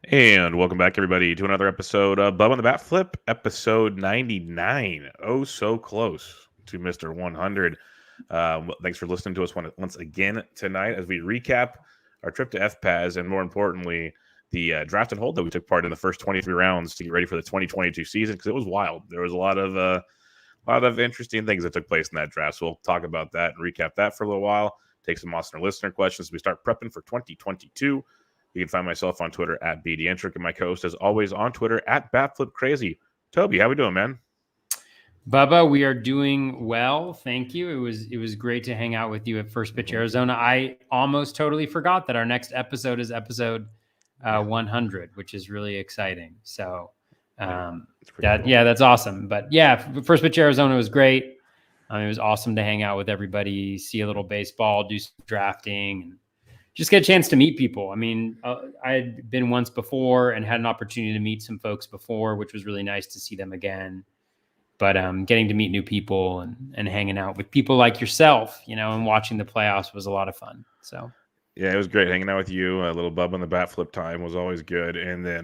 And welcome back, everybody, to another episode of Bubba the Bat Flip, episode 99. Oh, so close to Mr. 100. Thanks for listening to us once again tonight as we recap our trip to FPAZ and, more importantly, the draft and hold that we took part in the first 23 rounds to get ready for the 2022 season, because it was wild. There was a lot of interesting things that took place in that draft. So we'll talk about that and recap that for a little while. Take some awesome listener questions as we start prepping for 2022. You can find myself on Twitter at BDentric and my co-host, as always, on Twitter at BatFlipCrazy. Toby, how we doing, man? Bubba, we are doing well. Thank you. It was great to hang out with you at First Pitch Arizona. I almost totally forgot that our next episode is episode 100, which is really exciting. So cool. That's awesome. But yeah, First Pitch Arizona was great. It was awesome to hang out with everybody, see a little baseball, do some drafting, and just get a chance to meet people. I mean, I had been once before and had an opportunity to meet some folks before, which was really nice to see them again. But getting to meet new people and hanging out with people like yourself, and watching the playoffs was a lot of fun. So, yeah, it was great hanging out with you. A little Bubba on the Bat Flip time was always good. And then,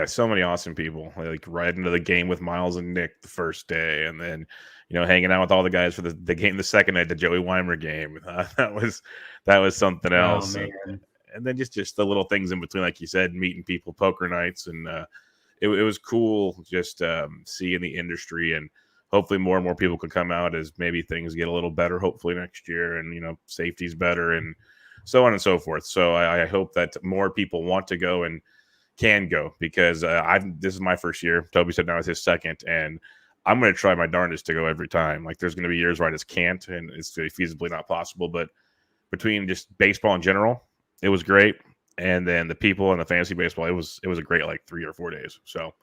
so many awesome people, like right into the game with Miles and Nick the first day. And then, hanging out with all the guys for the game the second night, the Joey Weimer game. That was something else. Oh, and then just the little things in between, like you said, meeting people, poker nights, and it was cool just seeing the industry, and hopefully more and more people can come out as maybe things get a little better, hopefully next year, and safety's better and so on and so forth. So I hope that more people want to go and can go, because this is my first year. Toby said now it's his second, and I'm going to try my darndest to go every time. Like, there's going to be years where I just can't, and it's feasibly not possible. But between just baseball in general, it was great. And then the people and the fantasy baseball, it was a great 3 or 4 days. So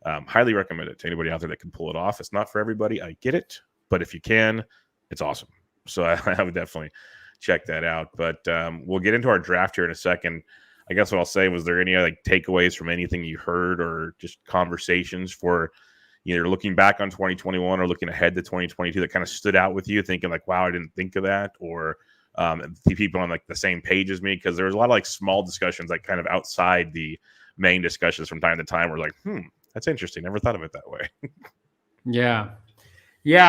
highly recommend it to anybody out there that can pull it off. It's not for everybody. I get it. But if you can, it's awesome. So I would definitely check that out. But we'll get into our draft here in a second. I guess what I'll say, was there any takeaways from anything you heard, or just conversations for either looking back on 2021 or looking ahead to 2022 that kind of stood out with you, thinking wow, I didn't think of that, or people on the same page as me? Because there was a lot of small discussions kind of outside the main discussions from time to time. We're that's interesting. Never thought of it that way. Yeah.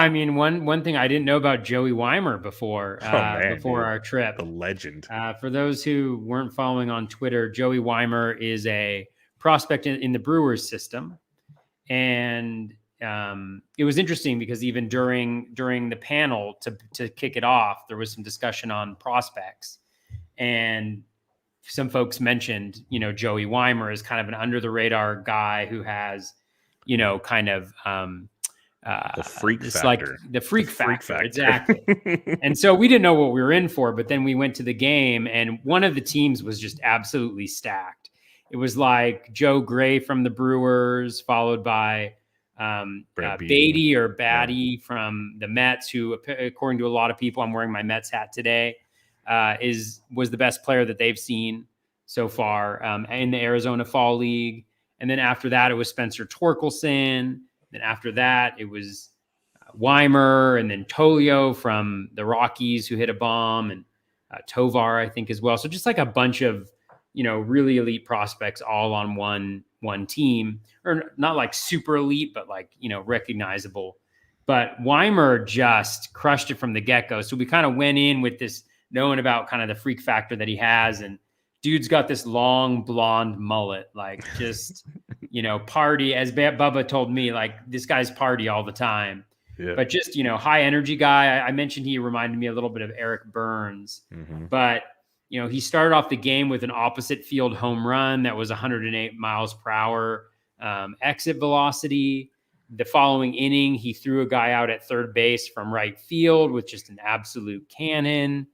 I mean, one thing I didn't know about Joey Weimer before our trip. The legend. For those who weren't following on Twitter, Joey Weimer is a prospect in the Brewers system. And it was interesting because even during the panel to kick it off, there was some discussion on prospects, and some folks mentioned, Joey Weimer is kind of an under the radar guy who has, kind of the freak factor. The freak factor. Exactly. And so we didn't know what we were in for, but then we went to the game, and one of the teams was just absolutely stacked. It was Joe Gray from the Brewers, followed by Beatty or Batty from the Mets, who, according to a lot of people, I'm wearing my Mets hat today, was the best player that they've seen so far in the Arizona Fall League. And then after that, it was Spencer Torkelson. Then after that, it was Weimer, and then Tolio from the Rockies, who hit a bomb, and Tovar, I think, as well. So just a bunch of really elite prospects all on one team, or not super elite, but recognizable. But Weimer just crushed it from the get-go. So we kind of went in with this knowing about kind of the freak factor that he has. And dude's got this long blonde mullet, just, party, as Bubba told me, this guy's party all the time. Yeah. But just, high energy guy. I mentioned he reminded me a little bit of Eric Burns, but he started off the game with an opposite field home run that was 108 miles per hour exit velocity. The following inning, he threw a guy out at third base from right field with just an absolute cannon.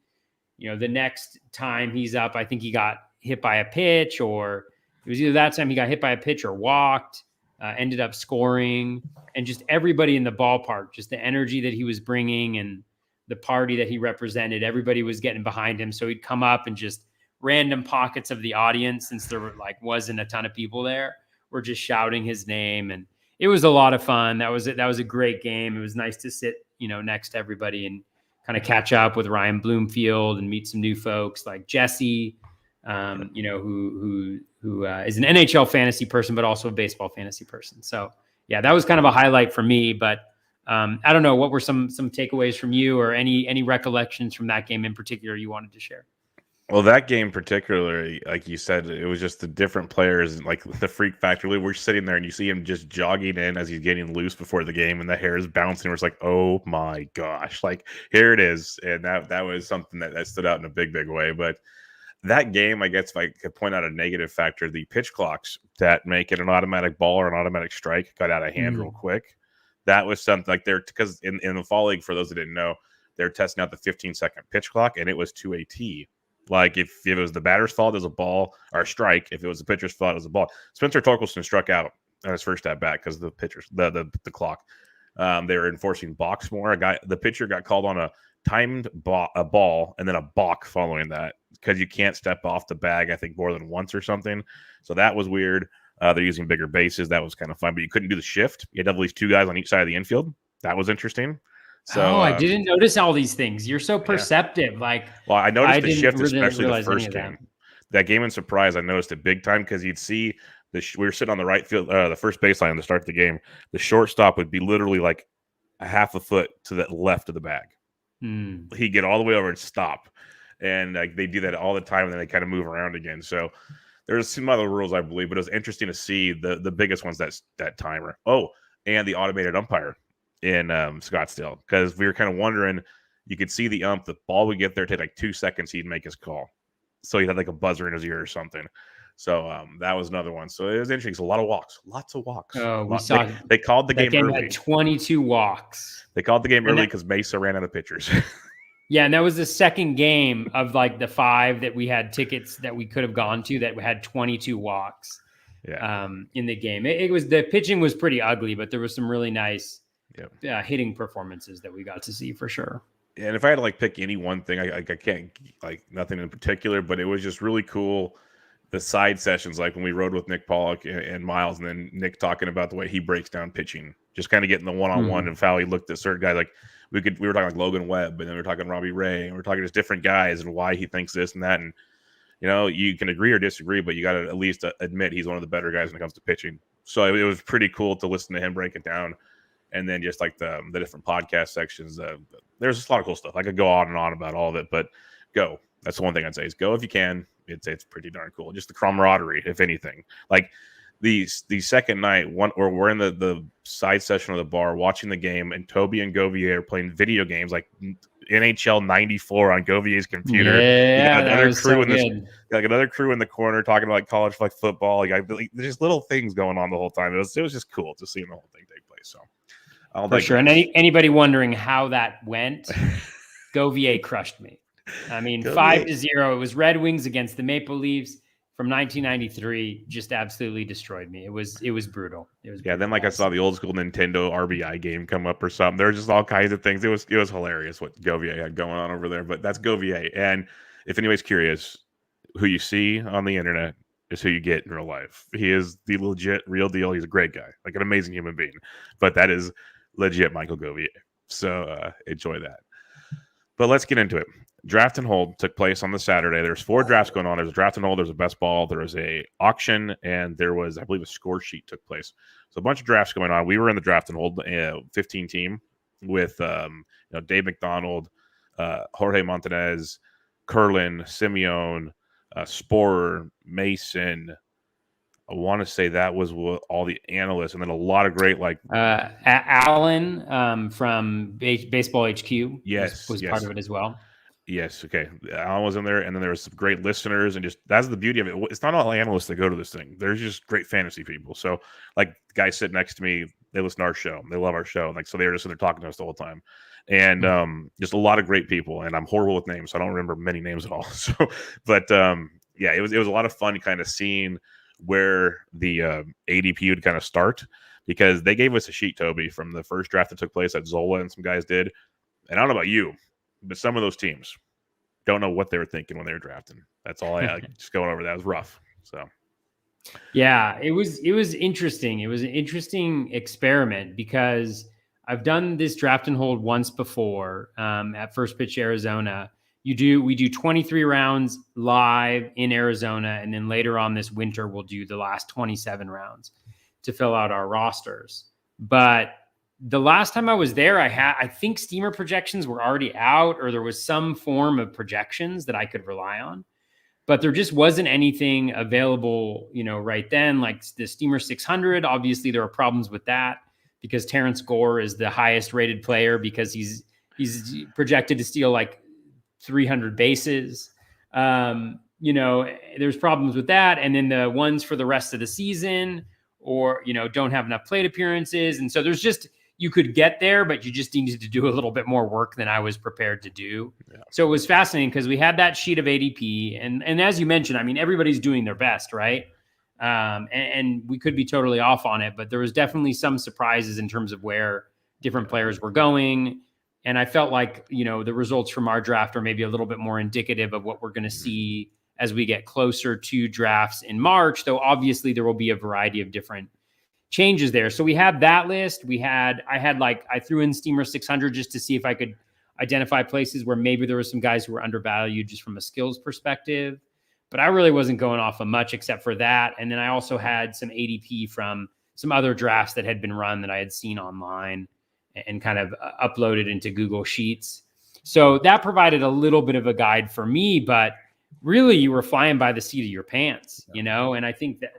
The next time he's up, I think he got hit by a pitch, or it was either that time he got hit by a pitch or walked, ended up scoring. And just everybody in the ballpark, just the energy that he was bringing and the party that he represented, everybody was getting behind him. So he'd come up and just random pockets of the audience, since there were wasn't a ton of people there, were just shouting his name. And it was a lot of fun. That was a great game. It was nice to sit, next to everybody and kind of catch up with Ryan Bloomfield and meet some new folks like Jesse, who is an NHL fantasy person, but also a baseball fantasy person. So yeah, that was kind of a highlight for me, but I don't know, what were some takeaways from you, or any recollections from that game in particular you wanted to share? Well, that game particularly, like you said, it was just the different players, like the freak factor. We're sitting there and you see him just jogging in as he's getting loose before the game, and the hair is bouncing. We're like, oh my gosh, like here it is. And that was something that stood out in a big way. But that game, I guess if I could point out a negative factor, the pitch clocks that make it an automatic ball or an automatic strike got out of hand real quick. That was something like because in the fall league, for those that didn't know, they're testing out the 15-second pitch clock, and it was to a T. Like if it was the batter's fault, it was a ball or a strike. If it was the pitcher's fault, it was a ball. Spencer Torkelson struck out on his first at bat because the pitcher's the clock. They were enforcing balks more. The pitcher got called on a timed a ball and then a balk following that because you can't step off the bag, I think, more than once or something. So that was weird. They're using bigger bases. That was kind of fun, but you couldn't do the shift. You had to have at least two guys on each side of the infield. That was interesting. So I didn't notice all these things. You're so perceptive. Yeah. Like, well, I noticed the shift, especially the first game. That game in Surprise, I noticed it big time because you'd see we were sitting on the right field, the first baseline to start the game. The shortstop would be literally like a half a foot to the left of the bag. He'd get all the way over and stop, and like they do that all the time, and then they kind of move around again. So there's some other rules, I believe, but it was interesting to see the biggest ones that timer. Oh, and the automated umpire in Scottsdale, because we were kind of wondering, you could see the the ball would get there, take like 2 seconds, he'd make his call. So he had like a buzzer in his ear or something. So that was another one. So it was interesting. It's a lot of walks, lots of walks. Oh, we saw they called the game early. Had 22 walks. They called the game early because Mesa ran out of pitchers. Yeah, and that was the second game of like the 5 that we had tickets that we could have gone to that had 22 walks. Yeah. In the game, it was, the pitching was pretty ugly, but there was some really nice hitting performances that we got to see for sure. And if I had to like pick any one thing, I can't like nothing in particular, but it was just really cool. The side sessions, like when we rode with Nick Pollock and Miles, and then Nick talking about the way he breaks down pitching, just kind of getting the one-on-one and how he looked at certain guys. Like we were talking like Logan Webb, and then we were talking Robbie Ray, and we were talking just different guys and why he thinks this and that. And you know, you can agree or disagree, but you got to at least admit he's one of the better guys when it comes to pitching. So it was pretty cool to listen to him break it down. And then just like the different podcast sections, there's just a lot of cool stuff. I could go on and on about all of it, but go. That's the one thing I'd say is go if you can. It's pretty darn cool. Just the camaraderie, if anything. Like the second night, we're in the side session of the bar watching the game, and Toby and Govier are playing video games like NHL 94 on Govier's computer. Yeah, another crew another crew in the corner talking about like college football. Like there's just little things going on the whole time. It was just cool to see the whole thing take place. So. For sure. And anybody wondering how that went, Govier crushed me. I mean, 5-0. It was Red Wings against the Maple Leafs from 1993. Just absolutely destroyed me. It was brutal. It was brutal. Then like I saw the old school Nintendo RBI game come up or something. There were just all kinds of things. It was hilarious what Govier had going on over there. But that's Govier. And if anybody's curious, who you see on the internet is who you get in real life. He is the legit real deal. He's a great guy, like an amazing human being. But that is legit Michael Govier. So enjoy that. But let's get into it. Draft and hold took place on the Saturday. There's 4 drafts going on. There's a draft and hold. There's a best ball. There was a auction, and there was, I believe, a score sheet took place. So a bunch of drafts going on. We were in the draft and hold 15 team with Dave McDonald, Jorge Montanez, Curlin, Simeone, Sporer, Mason. I want to say that was all the analysts, and then a lot of great Alan from Baseball HQ. Yes, was part of it as well. Yes, okay. Alan was in there, and then there was some great listeners, and just that's the beauty of it. It's not all analysts that go to this thing. There's just great fantasy people. So, like the guy sitting next to me, they listen to our show. They love our show. Like, so they were just sitting there talking to us the whole time. And just a lot of great people. And I'm horrible with names, so I don't remember many names at all. So, but it was a lot of fun kind of seeing where the ADP would kind of start, because they gave us a sheet, Toby, from the first draft that took place that Zola and some guys did. And I don't know about you, but some of those teams don't know what they were thinking when they were drafting. That's all I just going over. That was rough. So, yeah, it was interesting. It was an interesting experiment because I've done this draft and hold once before at First Pitch Arizona. we do 23 rounds live in Arizona, and then later on this winter we'll do the last 27 rounds to fill out our rosters. But the last time I was there, I think steamer projections were already out, or there was some form of projections that I could rely on, but there just wasn't anything available, right then, like the Steamer 600. Obviously there are problems with that because Terrence Gore is the highest rated player because he's projected to steal like 300 bases. There's problems with that. And then the ones for the rest of the season, or, don't have enough plate appearances. And so you could get there, but you just needed to do a little bit more work than I was prepared to do. Yeah. So it was fascinating because we had that sheet of ADP. And as you mentioned, I mean, everybody's doing their best, right? And we could be totally off on it, but there was definitely some surprises in terms of where different players were going. And I felt like, the results from our draft are maybe a little bit more indicative of what we're going to see as we get closer to drafts in March, though obviously there will be a variety of different changes there. So we had that list. I threw in Steamer 600 just to see if I could identify places where maybe there were some guys who were undervalued just from a skills perspective, but I really wasn't going off of much except for that. And then I also had some ADP from some other drafts that had been run that I had seen online and kind of uploaded into Google Sheets. So that provided a little bit of a guide for me, but really you were flying by the seat of your pants, and I think that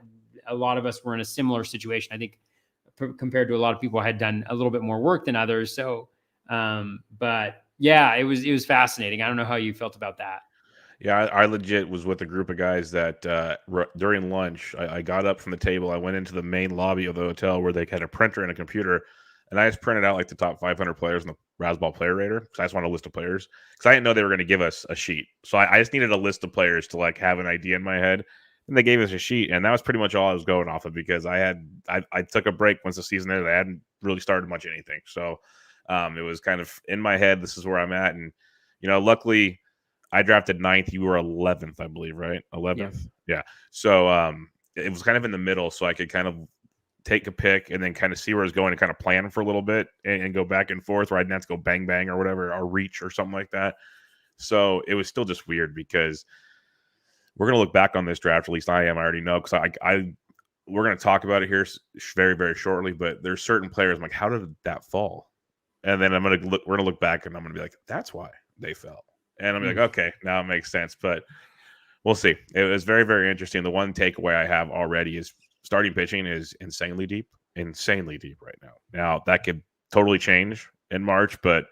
a lot of us were in a similar situation. I think compared to a lot of people, I had done a little bit more work than others. So, but yeah, it was fascinating. I don't know how you felt about that. Yeah, I legit was with a group of guys that during lunch, I got up from the table. I went into the main lobby of the hotel where they had a printer and a computer, and I just printed out like the top 500 players in the Razzball Player Rater because I just wanted a list of players because I didn't know they were going to give us a sheet. So I just needed a list of players to like have an idea in my head. And they gave us a sheet, and that was pretty much all I was going off of because I took a break once the season ended. I hadn't really started much anything. So it was kind of in my head, this is where I'm at. And, luckily I drafted 9th. You were 11th, I believe, right? 11th? Yeah. So it was kind of in the middle, so I could kind of take a pick and then kind of see where I was going and kind of plan for a little bit and go back and forth where I didn't have to go bang, bang or whatever, or reach or something like that. So it was still just weird because we're going to look back on this draft. At least I am. I already know because we're going to talk about it here very, very shortly. But there's certain players. I'm like, how did that fall? And then we're going to look back and I'm going to be like, that's why they fell. And I'm like, okay, now it makes sense. But we'll see. It was very, very interesting. The one takeaway I have already is starting pitching is insanely deep right now. Now that could totally change in March, but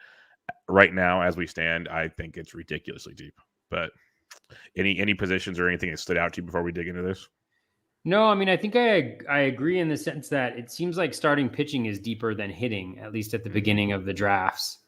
right now, as we stand, I think it's ridiculously deep. But any positions or anything that stood out to you before we dig into this? No, I mean, I think I agree in the sense that it seems like starting pitching is deeper than hitting, at least at the beginning of the drafts.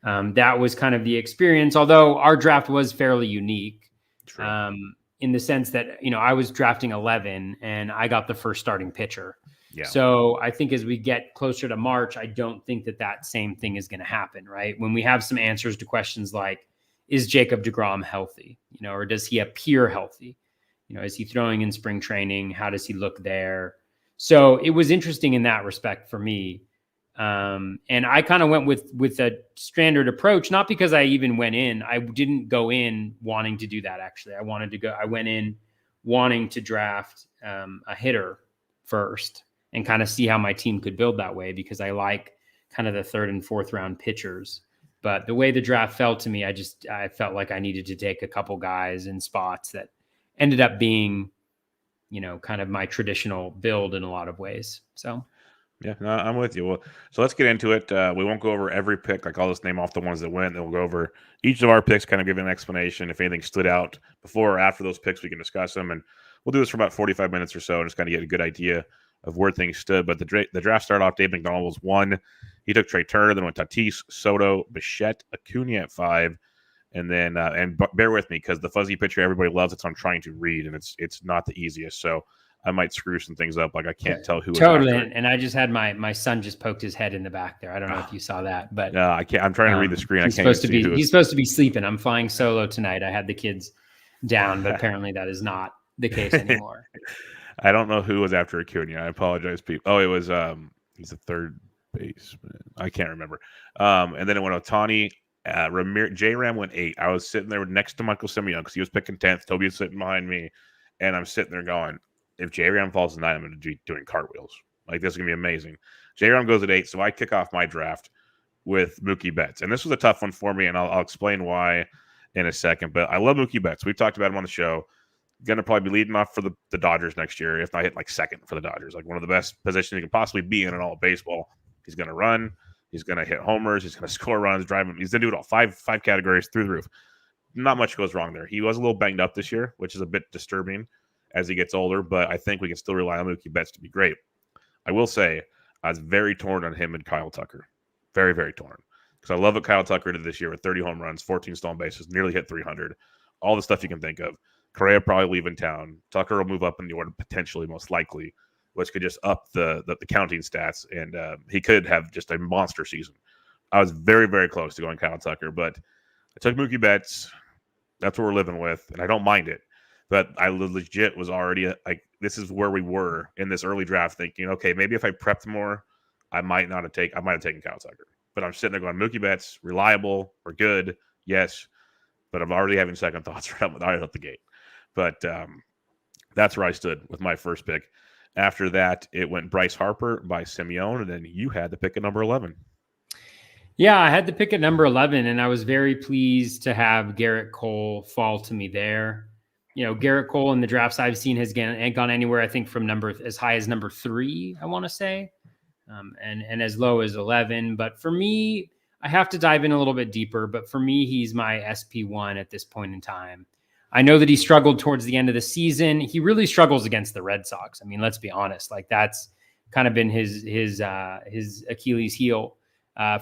That was kind of the experience, although our draft was fairly unique in the sense that, I was drafting 11 and I got the first starting pitcher. Yeah. So I think as we get closer to March, I don't think that same thing is going to happen, right? When we have some answers to questions like, is Jacob deGrom healthy? Or does he appear healthy? Is he throwing in spring training? How does he look there? So it was interesting in that respect for me. And I kind of went with a standard approach, not because I even went in. I didn't go in wanting to do that. Actually, I went in wanting to draft a hitter first and kind of see how my team could build that way because I like kind of the 3rd and 4th round pitchers. But the way the draft felt to me, I felt like I needed to take a couple guys in spots that ended up being, kind of my traditional build in a lot of ways. So, yeah, no, I'm with you. Well, so let's get into it. We won't go over every pick. Like I'll just name off the ones that went. Then we'll go over each of our picks, kind of give an explanation. If anything stood out before or after those picks, we can discuss them. And we'll do this for about 45 minutes or so and just kind of get a good idea of where things stood. But the draft started off, Dave McDonald was 1. He took Trey Turner, then went Tatis, Soto, Bichette, Acuna at 5. And then, bear with me because the fuzzy picture everybody loves, it's I'm trying to read, and it's not the easiest. So I might screw some things up. Like I can't tell who. Totally. And I just had my son just poked his head in the back there. I don't know if you saw that, but I can't. I'm trying to read the screen. He's supposed to be sleeping. I'm flying solo tonight. I had the kids down, but apparently that is not the case anymore. I don't know who was after Acuna. I apologize, people. Oh, it was he's a third baseman. I can't remember. And then it went Ohtani, J-Ram went 8. I was sitting there next to Michael Simeon because he was picking 10th. Toby was sitting behind me, and I'm sitting there going, if J-Ram falls to 9, I'm going to be doing cartwheels. Like, this is going to be amazing. J-Ram goes at 8, so I kick off my draft with Mookie Betts. And this was a tough one for me, and I'll explain why in a second. But I love Mookie Betts. We've talked about him on the show. Going to probably be leading off for the Dodgers next year, if not hit like second for the Dodgers. Like, one of the best positions he can possibly be in all of baseball. He's going to run. He's going to hit homers. He's going to score runs, drive him. He's going to do it all. Five categories through the roof. Not much goes wrong there. He was a little banged up this year, which is a bit disturbing as he gets older, but I think we can still rely on Mookie Betts to be great. I will say I was very torn on him and Kyle Tucker. Very, very torn. Because I love what Kyle Tucker did this year with 30 home runs, 14 stolen bases, nearly hit 300. All the stuff you can think of. Correa probably leaving town. Tucker will move up in the order potentially, most likely, which could just up the counting stats, and he could have just a monster season. I was very, very close to going Kyle Tucker, but I took Mookie Betts. That's what we're living with, and I don't mind it. But I legit was already like, this is where we were in this early draft, thinking, okay, maybe if I prepped more, I might have taken Kyle Tucker. But I'm sitting there going, Mookie Betts, reliable, we're good, yes. But I'm already having second thoughts right out the gate. But that's where I stood with my first pick. After that, it went Bryce Harper by Simeon, and then you had the pick at number 11. Yeah, I had the pick at number 11, and I was very pleased to have Gerrit Cole fall to me there. You know, Gerrit Cole in the drafts I've seen has gone anywhere, I think, from as high as number 3, I want to say, and as low as 11. But for me, I have to dive in a little bit deeper. But for me, he's my SP1 at this point in time. I know that he struggled towards the end of the season. He really struggles against the Red Sox. I mean, let's be honest. Like, that's kind of been his Achilles heel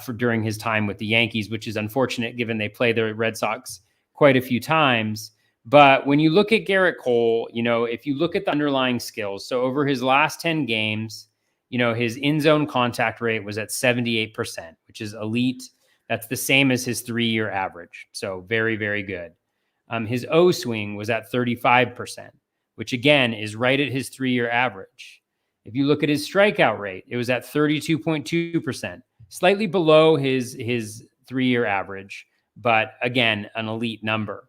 for during his time with the Yankees, which is unfortunate given they play the Red Sox quite a few times. But when you look at Gerrit Cole, you know, if you look at the underlying skills, so over his last 10 games, you know, his in-zone contact rate was at 78%, which is elite. That's the same as his 3-year average. So very, very good. His O swing was at 35%, which again is right at his 3-year average. If you look at his strikeout rate, it was at 32.2%, slightly below his 3-year average, but again, an elite number.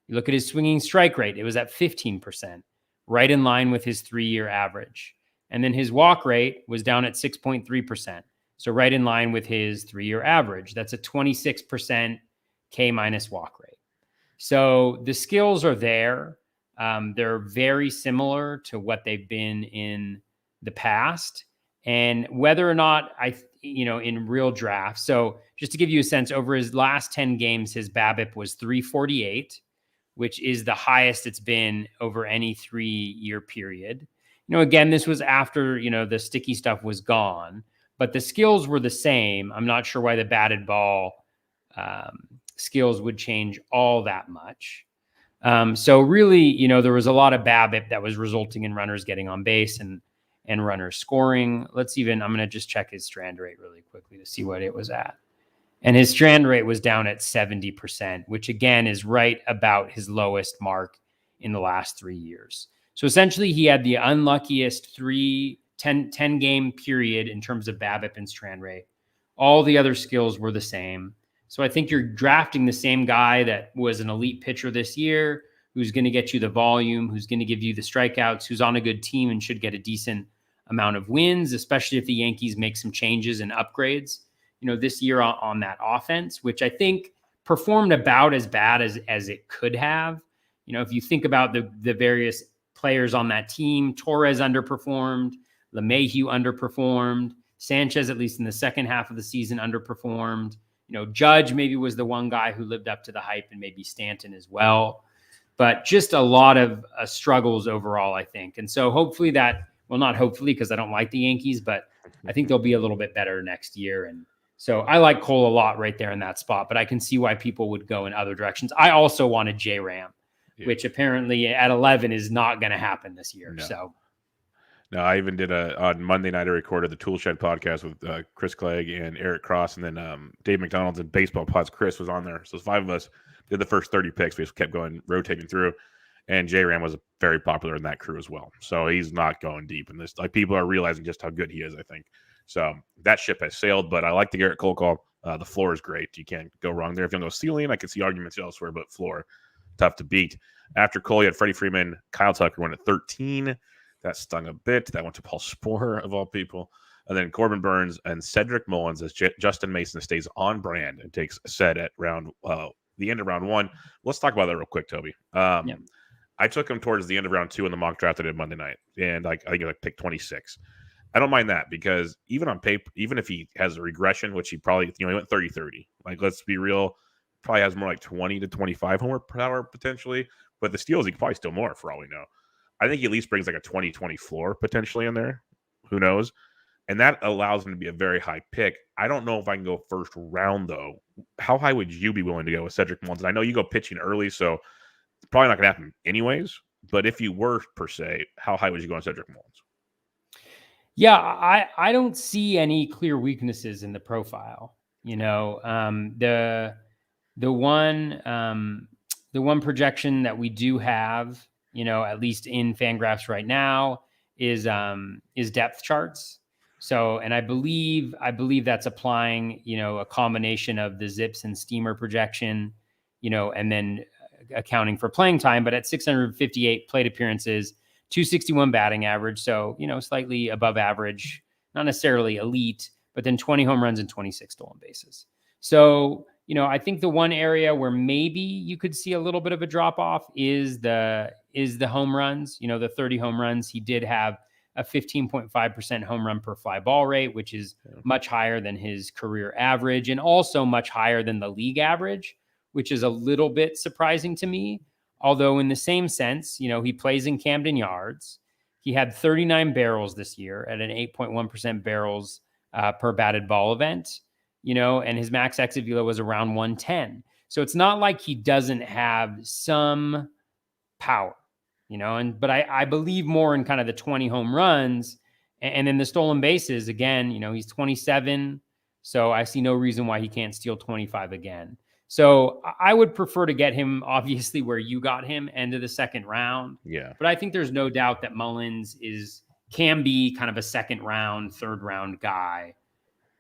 You look at his swinging strike rate, it was at 15%, right in line with his 3-year average. And then his walk rate was down at 6.3%, so right in line with his 3-year average. That's a 26% K minus walk rate. So the skills are there. They're very similar to what they've been in the past. And whether or not in real drafts. So just to give you a sense, over his last 10 games, his BABIP was 348, which is the highest it's been over any 3-year period. You know, again, this was after, you know, the sticky stuff was gone, but the skills were the same. I'm not sure why the batted ball skills would change all that much. So really, you know, there was a lot of BABIP that was resulting in runners getting on base and runners scoring. I'm going to just check his strand rate really quickly to see what it was at. And his strand rate was down at 70%, which again is right about his lowest mark in the last 3 years. So essentially he had the unluckiest 10 game period in terms of BABIP and strand rate. All the other skills were the same. So I think you're drafting the same guy that was an elite pitcher this year, who's going to get you the volume, who's going to give you the strikeouts, who's on a good team and should get a decent amount of wins, especially if the Yankees make some changes and upgrades, you know, this year on that offense, which I think performed about as bad as it could have. You know, if you think about the various players on that team, Torres underperformed, LeMahieu underperformed, Sanchez, at least in the second half of the season, underperformed. You know, Judge maybe was the one guy who lived up to the hype, and maybe Stanton as well. But just a lot of struggles overall, I think. And so hopefully not hopefully because I don't like the Yankees, but I think they'll be a little bit better next year. And so I like Cole a lot right there in that spot, but I can see why people would go in other directions. I also wanted J-Ram, which apparently at 11 is not going to happen this year. No. No, I even did on Monday night, I recorded the Tool Shed podcast with Chris Clegg and Eric Cross, and then Dave McDonald's and Baseball Pods. Chris was on there. So 5 of us did the first 30 picks. We just kept going, rotating through. And J-Ram was very popular in that crew as well. So he's not going deep in this. Like, people are realizing just how good he is, I think. So that ship has sailed, but I like the Gerrit Cole call. The floor is great. You can't go wrong there. If you don't go ceiling, I could see arguments elsewhere, but floor, tough to beat. After Cole, you had Freddie Freeman. Kyle Tucker went at 13. That stung a bit. That went to Paul Sporer, of all people. And then Corbin Burns and Cedric Mullins as Justin Mason stays on brand and takes a set at the end of round 1. Let's talk about that real quick, Toby. I took him towards the end of round 2 in the mock draft I did Monday night, and I think I picked 26. I don't mind that because even on paper, even if he has a regression, which he probably, he went 30-30. Like, let's be real, probably has more like 20 to 25 homer power potentially, but the steals, he could probably steal more for all we know. I think he at least brings like a 20-20 floor potentially in there. Who knows? And that allows him to be a very high pick. I don't know if I can go first round, though. How high would you be willing to go with Cedric Mullins? I know you go pitching early, so it's probably not going to happen anyways. But if you were, per se, how high would you go on Cedric Mullins? Yeah, I don't see any clear weaknesses in the profile. The one projection that we do have, at least in Fangraphs right now, is depth charts. So, and I believe that's applying, a combination of the Zips and Steamer projection, and then accounting for playing time. But at 658 plate appearances, 261 batting average. So, slightly above average, not necessarily elite, but then 20 home runs and 26 stolen bases. So, I think the one area where maybe you could see a little bit of a drop off is the home runs, the 30 home runs. He did have a 15.5% home run per fly ball rate, which is much higher than his career average and also much higher than the league average, which is a little bit surprising to me. Although in the same sense, he plays in Camden Yards. He had 39 barrels this year at an 8.1% barrels per batted ball event, and his max exit velo was around 110. So it's not like he doesn't have some power, but I believe more in kind of the 20 home runs and then the stolen bases. Again, he's 27. So I see no reason why he can't steal 25 again. So I would prefer to get him, obviously, where you got him, end of the second round. Yeah. But I think there's no doubt that Mullins can be kind of a second round, third round guy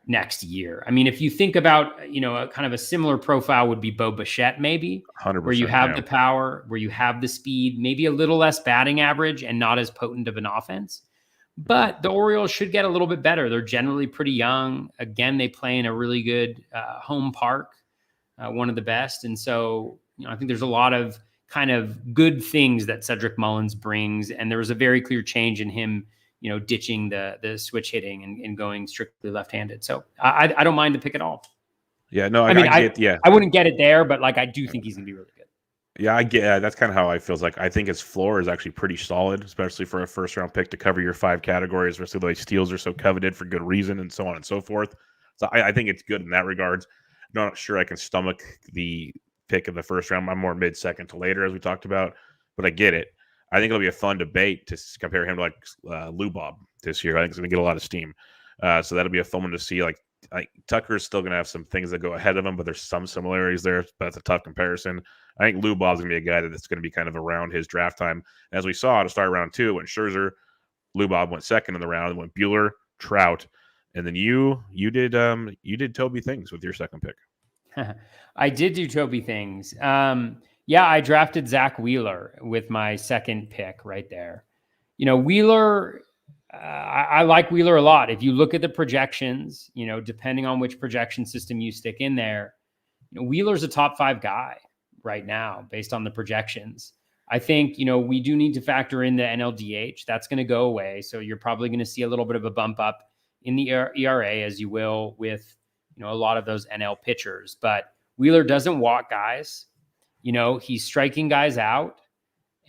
next year. I mean, if you think about, a kind of a similar profile would be Bo Bichette, maybe, 100%, where you have the power, where you have the speed, maybe a little less batting average and not as potent of an offense. But the Orioles should get a little bit better. They're generally pretty young. Again, they play in a really good home park. One of the best. And so, I think there's a lot of kind of good things that Cedric Mullins brings. And there was a very clear change in him, ditching the switch hitting and going strictly left-handed. So I don't mind the pick at all. Yeah, no, I wouldn't get it there, but I do think he's going to be really good. Yeah, that's kind of how I feel. Like, I think his floor is actually pretty solid, especially for a first-round pick to cover your 5 categories, especially the way steals are so coveted for good reason and so on and so forth. So I think it's good in that regards. Not sure I can stomach the pick in the first round. I'm more mid-second to later, as we talked about, but I get it. I think it'll be a fun debate to compare him to Lou Bob this year. I think it's going to get a lot of steam. So that'll be a fun one to see. Tucker's still going to have some things that go ahead of him, but there's some similarities there, but that's a tough comparison. I think Lou Bob's going to be a guy that's going to be kind of around his draft time. As we saw to start round 2, it went Scherzer. Lou Bob went second in the round. It went Buehler, Trout. And then you did Toby things with your second pick. I did do Toby things. I drafted Zack Wheeler with my second pick right there. Wheeler, I like Wheeler a lot. If you look at the projections, depending on which projection system you stick in there, Wheeler's a top 5 guy right now based on the projections. I think, we do need to factor in the NLDH. That's going to go away. So you're probably going to see a little bit of a bump up in the ERA, as you will with, a lot of those NL pitchers. But Wheeler doesn't walk guys. He's striking guys out.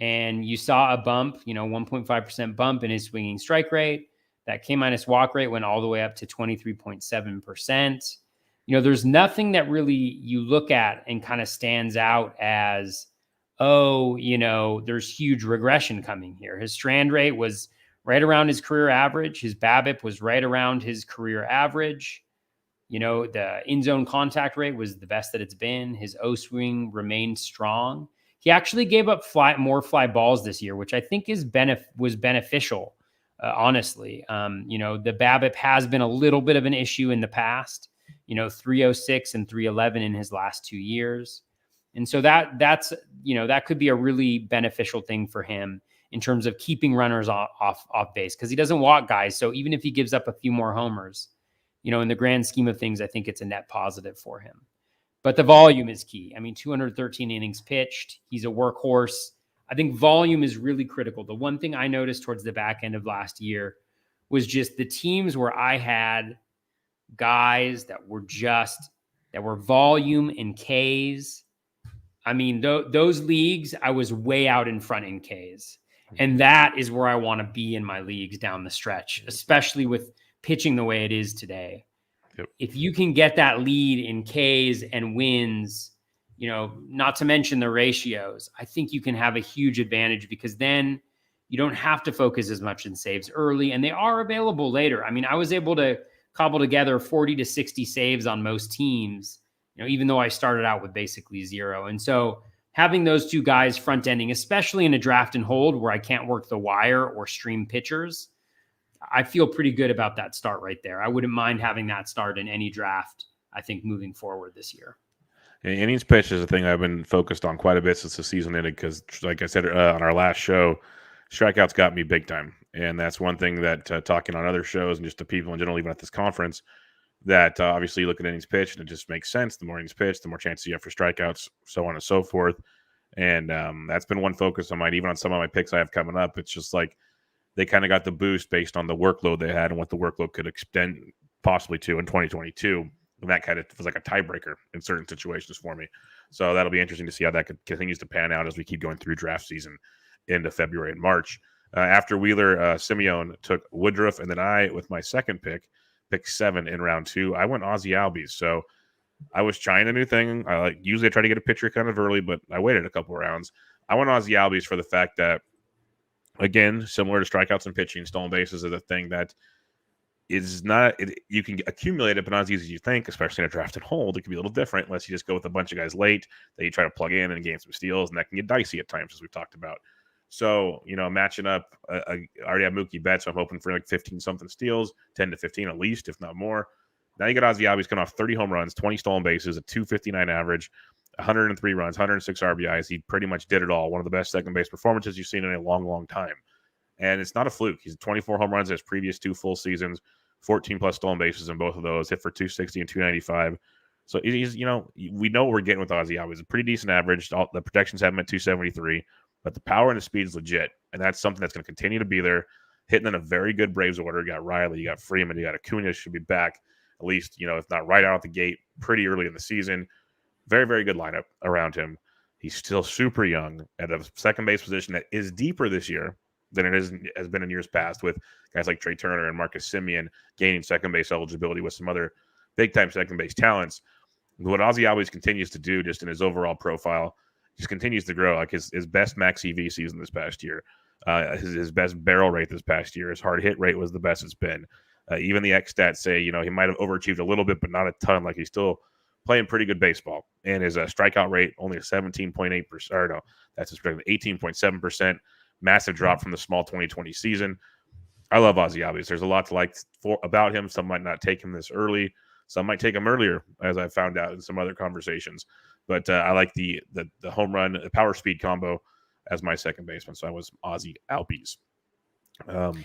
And you saw a bump, 1.5% bump in his swinging strike rate. That K- walk rate went all the way up to 23.7%. There's nothing that really you look at and kind of stands out as, there's huge regression coming here. His strand rate was right around his career average. His BABIP was right around his career average. The in-zone contact rate was the best that it's been. His O-swing remained strong. He actually gave up more fly balls this year, which I think was beneficial, honestly. The BABIP has been a little bit of an issue in the past. 306 and 311 in his last 2 years. And so that's that could be a really beneficial thing for him in terms of keeping runners off base, because he doesn't walk guys. So even if he gives up a few more homers, in the grand scheme of things, I think it's a net positive for him. But the volume is key. I mean, 213 innings pitched. He's a workhorse. I think volume is really critical. The one thing I noticed towards the back end of last year was just the teams where I had guys that were volume and Ks. I mean, those leagues, I was way out in front in Ks. And that is where I want to be in my leagues down the stretch, especially with pitching the way it is today. Yep. If you can get that lead in Ks and wins, not to mention the ratios, I think you can have a huge advantage, because then you don't have to focus as much in saves early, and they are available later. I mean, I was able to cobble together 40 to 60 saves on most teams, even though I started out with basically 0. And so having those two guys front ending, especially in a draft and hold where I can't work the wire or stream pitchers, I feel pretty good about that start right there. I wouldn't mind having that start in any draft, I think, moving forward this year. Innings pitch is a thing I've been focused on quite a bit since the season ended, because, like I said on our last show, strikeouts got me big time. And that's one thing that talking on other shows and just to people in general, even at this conference, that obviously you look at innings pitch and it just makes sense. The more innings pitch, the more chances you have for strikeouts, so on and so forth. And that's been one focus on mine, even on some of my picks I have coming up. It's just like they kind of got the boost based on the workload they had and what the workload could extend possibly to in 2022. And that kind of was like a tiebreaker in certain situations for me. So that'll be interesting to see how that continues to pan out as we keep going through draft season into February and March. After Wheeler, Simeon took Woodruff, and then I, with my second pick 7 in round 2, I went Ozzie Albies. So I was trying a new thing. Usually I try to get a pitcher kind of early, but I waited a couple of rounds. I went Ozzie Albies for the fact that, again, similar to strikeouts and pitching, stolen bases are the thing that is not – you can accumulate it, but not as easy as you think, especially in a draft and hold. It can be a little different unless you just go with a bunch of guys late that you try to plug in and gain some steals, and that can get dicey at times, as we've talked about. So, matching up, I already have Mookie Betts, so I'm hoping for like 15-something steals, 10 to 15 at least, if not more. Now you got Ozzie Albies coming off 30 home runs, 20 stolen bases, a 259 average, 103 runs, 106 RBIs. He pretty much did it all. One of the best second base performances you've seen in a long, long time. And it's not a fluke. He's 24 home runs in his previous 2 full seasons, 14-plus stolen bases in both of those, hit for 260 and 295. So he's, we know what we're getting with Ozzie Albies. A pretty decent average. The protections have him at 273. But the power and the speed is legit, and that's something that's going to continue to be there. Hitting in a very good Braves order. You got Riley, you got Freeman, you got Acuna should be back, at least, if not right out the gate, pretty early in the season. Very, very good lineup around him. He's still super young at a second base position that is deeper this year than it has been in years past, with guys like Trey Turner and Marcus Semien gaining second base eligibility with some other big-time second base talents. What Ozzie Albies continues to do just in his overall profile just continues to grow. Like his best max EV season this past year, his best barrel rate this past year, his hard hit rate was the best it's been. Even the X stats say, he might have overachieved a little bit, but not a ton. Like he's still playing pretty good baseball. And his strikeout rate only a 17.8%, or no, that's his 18.7%. Massive drop from the small 2020 season. I love Ozzie Albies. There's a lot to like about him. Some might not take him this early. Some might take him earlier, as I found out in some other conversations. But I like the home run, the power speed combo as my second baseman. So I was Ozzie Albies. And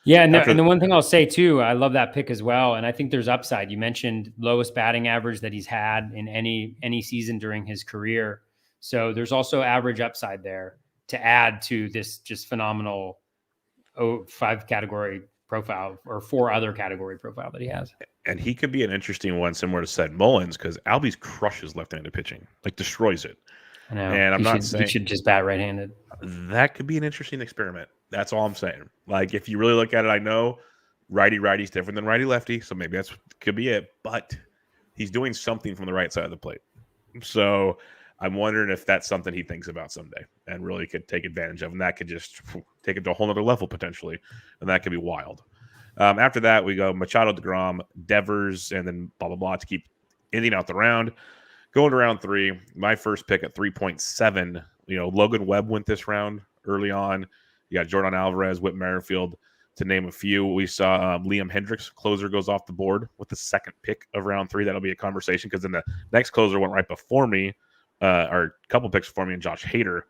the one thing I'll say too, I love that pick as well. And I think there's upside. You mentioned lowest batting average that he's had in any season during his career. So there's also average upside there to add to this just phenomenal 5 category profile, or 4 other category profile that he has. And he could be an interesting one, similar to Cedric Mullings, because Albies crushes left-handed pitching, like destroys it. I know. And I'm not saying he should just bat right-handed. That could be an interesting experiment. That's all I'm saying. Like, if you really look at it, I know righty-righty's different than righty-lefty, so maybe that's could be it. But he's doing something from the right side of the plate. So I'm wondering if that's something he thinks about someday and really could take advantage of. And that could just take it to a whole other level potentially. And that could be wild. After that, we go Machado, DeGrom, Devers, and then blah, blah, blah to keep ending out the round. Going to round 3, my first pick at 3.7. Logan Webb went this round early on. You got Jordan Alvarez, Whit Merrifield. to name a few. We saw Liam Hendriks, closer, goes off the board with the second pick of round 3. That'll be a conversation because then the next closer went right before me, or a couple picks before me, and Josh Hader.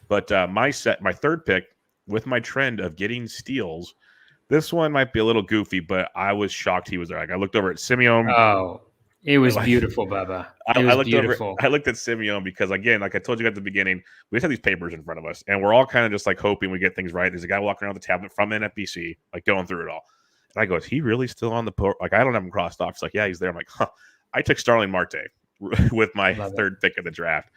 But my third pick, with my trend of getting steals, this one might be a little goofy, but I was shocked he was there. Like, I looked over at Simeon. Oh, it was beautiful, Bubba. It was beautiful. I looked at Simeon because, again, like I told you at the beginning, we just have these papers in front of us, and we're all kind of just like hoping we get things right. There's a guy walking around with a tablet from NFBC, like going through it all. And I go, is he really still on the port? Like, I don't have him crossed off. He's like, yeah, he's there. I'm like, huh. I took Starling Marte with my third pick of the draft.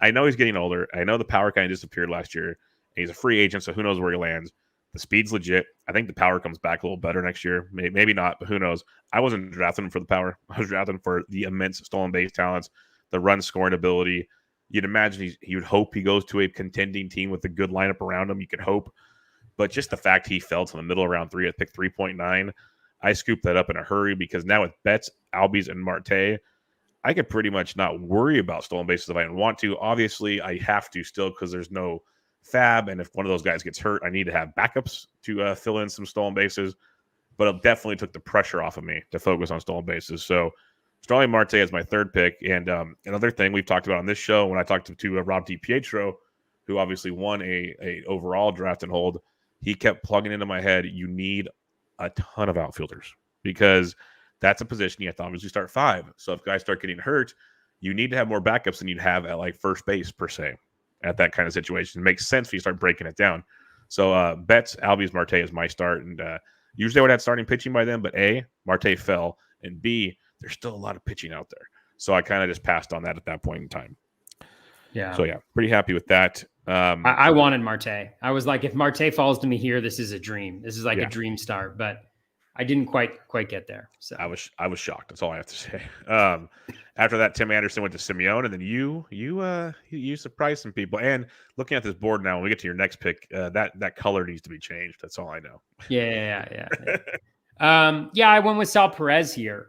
I know he's getting older. I know the power kind of disappeared last year. And he's a free agent, so who knows where he lands. The speed's legit. I think the power comes back a little better next year. Maybe not, but who knows? I wasn't drafting him for the power. I was drafting him for the immense stolen base talents, the run scoring ability. You'd imagine you would hope he goes to a contending team with a good lineup around him. You could hope. But just the fact he fell to the middle of round 3 at pick 3.9, I scooped that up in a hurry because now with Betts, Albies, and Marte, I could pretty much not worry about stolen bases if I didn't want to. Obviously, I have to still because there's no fab, and if one of those guys gets hurt, I need to have backups to fill in some stolen bases. But it definitely took the pressure off of me to focus on stolen bases. So Starling Marte is my third pick. And another thing we've talked about on this show, when I talked to Rob DiPietro, who obviously won a overall draft and hold, he kept plugging into my head, you need a ton of outfielders because that's a position you have to obviously start 5. So if guys start getting hurt, you need to have more backups than you'd have at like first base per se. At that kind of situation, it makes sense if you start breaking it down. So Betts, Albies, Marte is my start, and usually I would have starting pitching by them, but A, Marte fell, and B, there's still a lot of pitching out there. So I kind of just passed on that at that point in time. Yeah. So yeah, pretty happy with that. I wanted Marte. I was like, if Marte falls to me here, this is a dream. This is like a dream start, but I didn't quite get there. So I was shocked. That's all I have to say. After that, Tim Anderson went to Simeon, and then you surprised some people. And looking at this board now, when we get to your next pick, that color needs to be changed. That's all I know. Yeah. I went with Sal Perez here,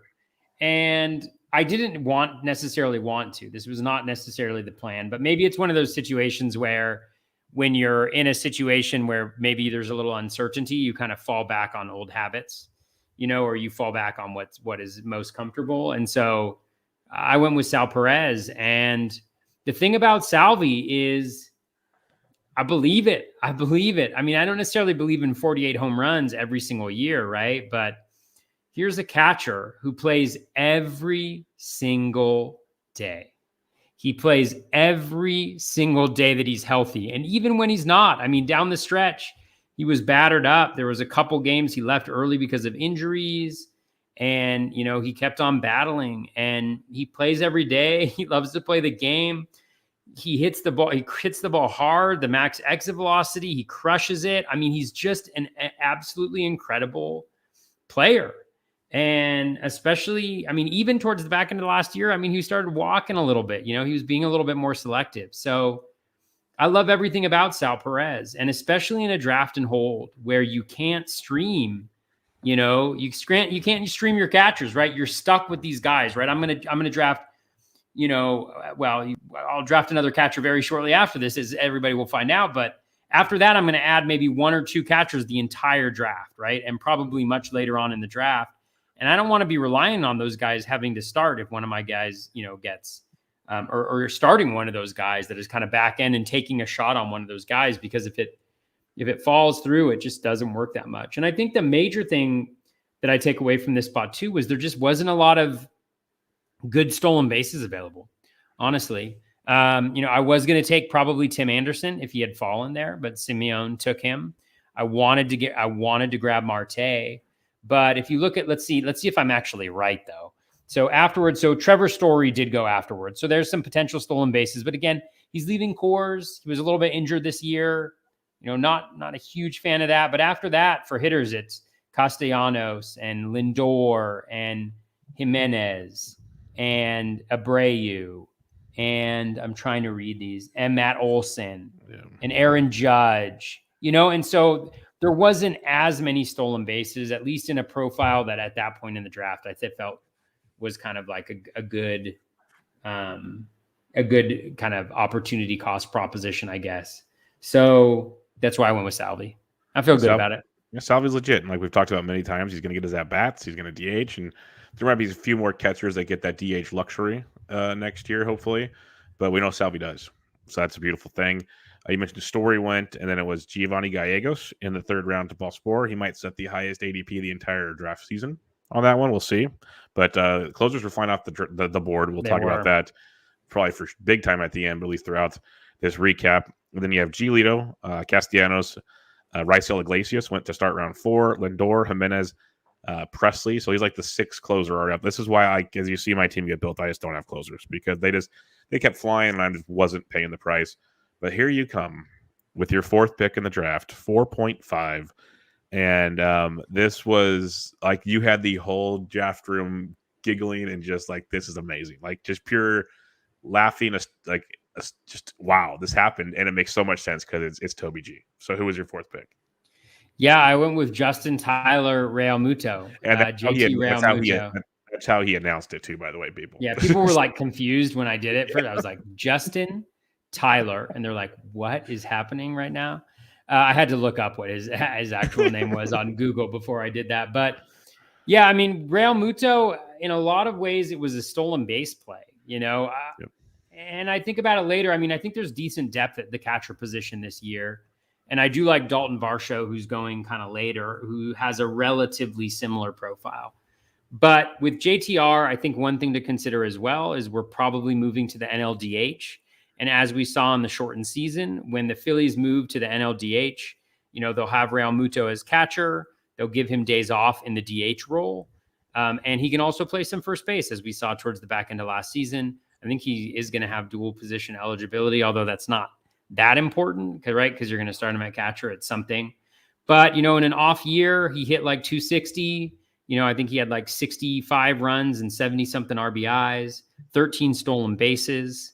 and I didn't necessarily want to. This was not necessarily the plan, but maybe it's one of those situations where when you're in a situation where maybe there's a little uncertainty, you kind of fall back on old habits, or you fall back on what is most comfortable. And so I went with Sal Perez. And the thing about Salvi is I believe it. I mean, I don't necessarily believe in 48 home runs every single year, right? But here's a catcher who plays every single day. He plays every single day that he's healthy. And even when he's not, I mean, down the stretch, he was battered up. There was a couple games he left early because of injuries. And, he kept on battling. And he plays every day. He loves to play the game. He hits the ball. He hits the ball hard. The max exit velocity. He crushes it. I mean, he's just an absolutely incredible player. And especially, I mean, even towards the back end of the last year, I mean, he started walking a little bit, he was being a little bit more selective. So I love everything about Sal Perez, and especially in a draft and hold where you can't stream, you can't stream your catchers, right? You're stuck with these guys, right? I'm going to draft, I'll draft another catcher very shortly after this, as everybody will find out. But after that, I'm going to add maybe 1 or 2 catchers the entire draft, right? And probably much later on in the draft. And I don't want to be relying on those guys having to start if one of my guys, gets or starting one of those guys that is kind of back end and taking a shot on one of those guys, because if it falls through, it just doesn't work that much. And I think the major thing that I take away from this spot too was there just wasn't a lot of good stolen bases available, honestly. I was going to take probably Tim Anderson if he had fallen there, but Simeon took him. I wanted to grab Marte. But if you look at, let's see if I'm actually right though. So Trevor Story did go afterwards. So there's some potential stolen bases, but again, he's leaving Coors. He was a little bit injured this year. Not a huge fan of that. But after that, for hitters, it's Castellanos and Lindor and Jimenez and Abreu. And I'm trying to read these, and Matt Olson and Aaron Judge, and so there wasn't as many stolen bases, at least in a profile that at that point in the draft, I felt was kind of like a good kind of opportunity cost proposition, I guess. So that's why I went with Salvi. I feel good about it. Yeah, Salvi's legit. And like we've talked about many times, he's going to get his at-bats. He's going to DH. And there might be a few more catchers that get that DH luxury next year, hopefully. But we know Salvi does. So that's a beautiful thing. You mentioned Story went, and then it was Giovanni Gallegos in the third round to Balspor. He might set the highest ADP of the entire draft season on that one. We'll see. But closers were flying off the board. We'll talk about that probably for big time at the end, but at least throughout this recap. And then you have Giolito, Castellanos, Raisel Iglesias went to start round 4, Lindor, Jimenez, Presley. So he's like the 6th closer already up. This is why as you see my team get built, I just don't have closers because they kept flying and I just wasn't paying the price. But here you come with your 4th pick in the draft, 4.5. And this was like you had the whole draft room giggling and just like, this is amazing. Like just pure laughing, just wow, this happened. And it makes so much sense because it's Toby G. So who was your 4th pick? Yeah, I went with Justin Tyler Realmuto. And Realmuto. That's how he announced it too, by the way, people. Yeah, people were like confused when I did it. First, I was like, Justin Tyler. And they're like, what is happening right now? I had to look up what his actual name was on Google before I did that. But yeah, I mean, Realmuto, in a lot of ways, it was a stolen base play, Yep. And I think about it later. I mean, I think there's decent depth at the catcher position this year. And I do like Dalton Varsho, who's going kind of later, who has a relatively similar profile. But with JTR, I think one thing to consider as well is we're probably moving to the NLDH. And as we saw in the shortened season, when the Phillies move to the NLDH, they'll have Realmuto as catcher. They'll give him days off in the DH role. And he can also play some first base, as we saw towards the back end of last season. I think he is going to have dual position eligibility, although that's not that important, right? Because you're going to start him at catcher at something. But, in an off year, he hit like 260. I think he had like 65 runs and 70-something RBIs, 13 stolen bases.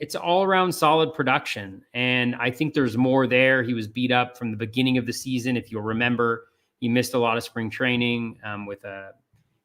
It's all around solid production. And I think there's more there. He was beat up from the beginning of the season. If you'll remember, he missed a lot of spring training with a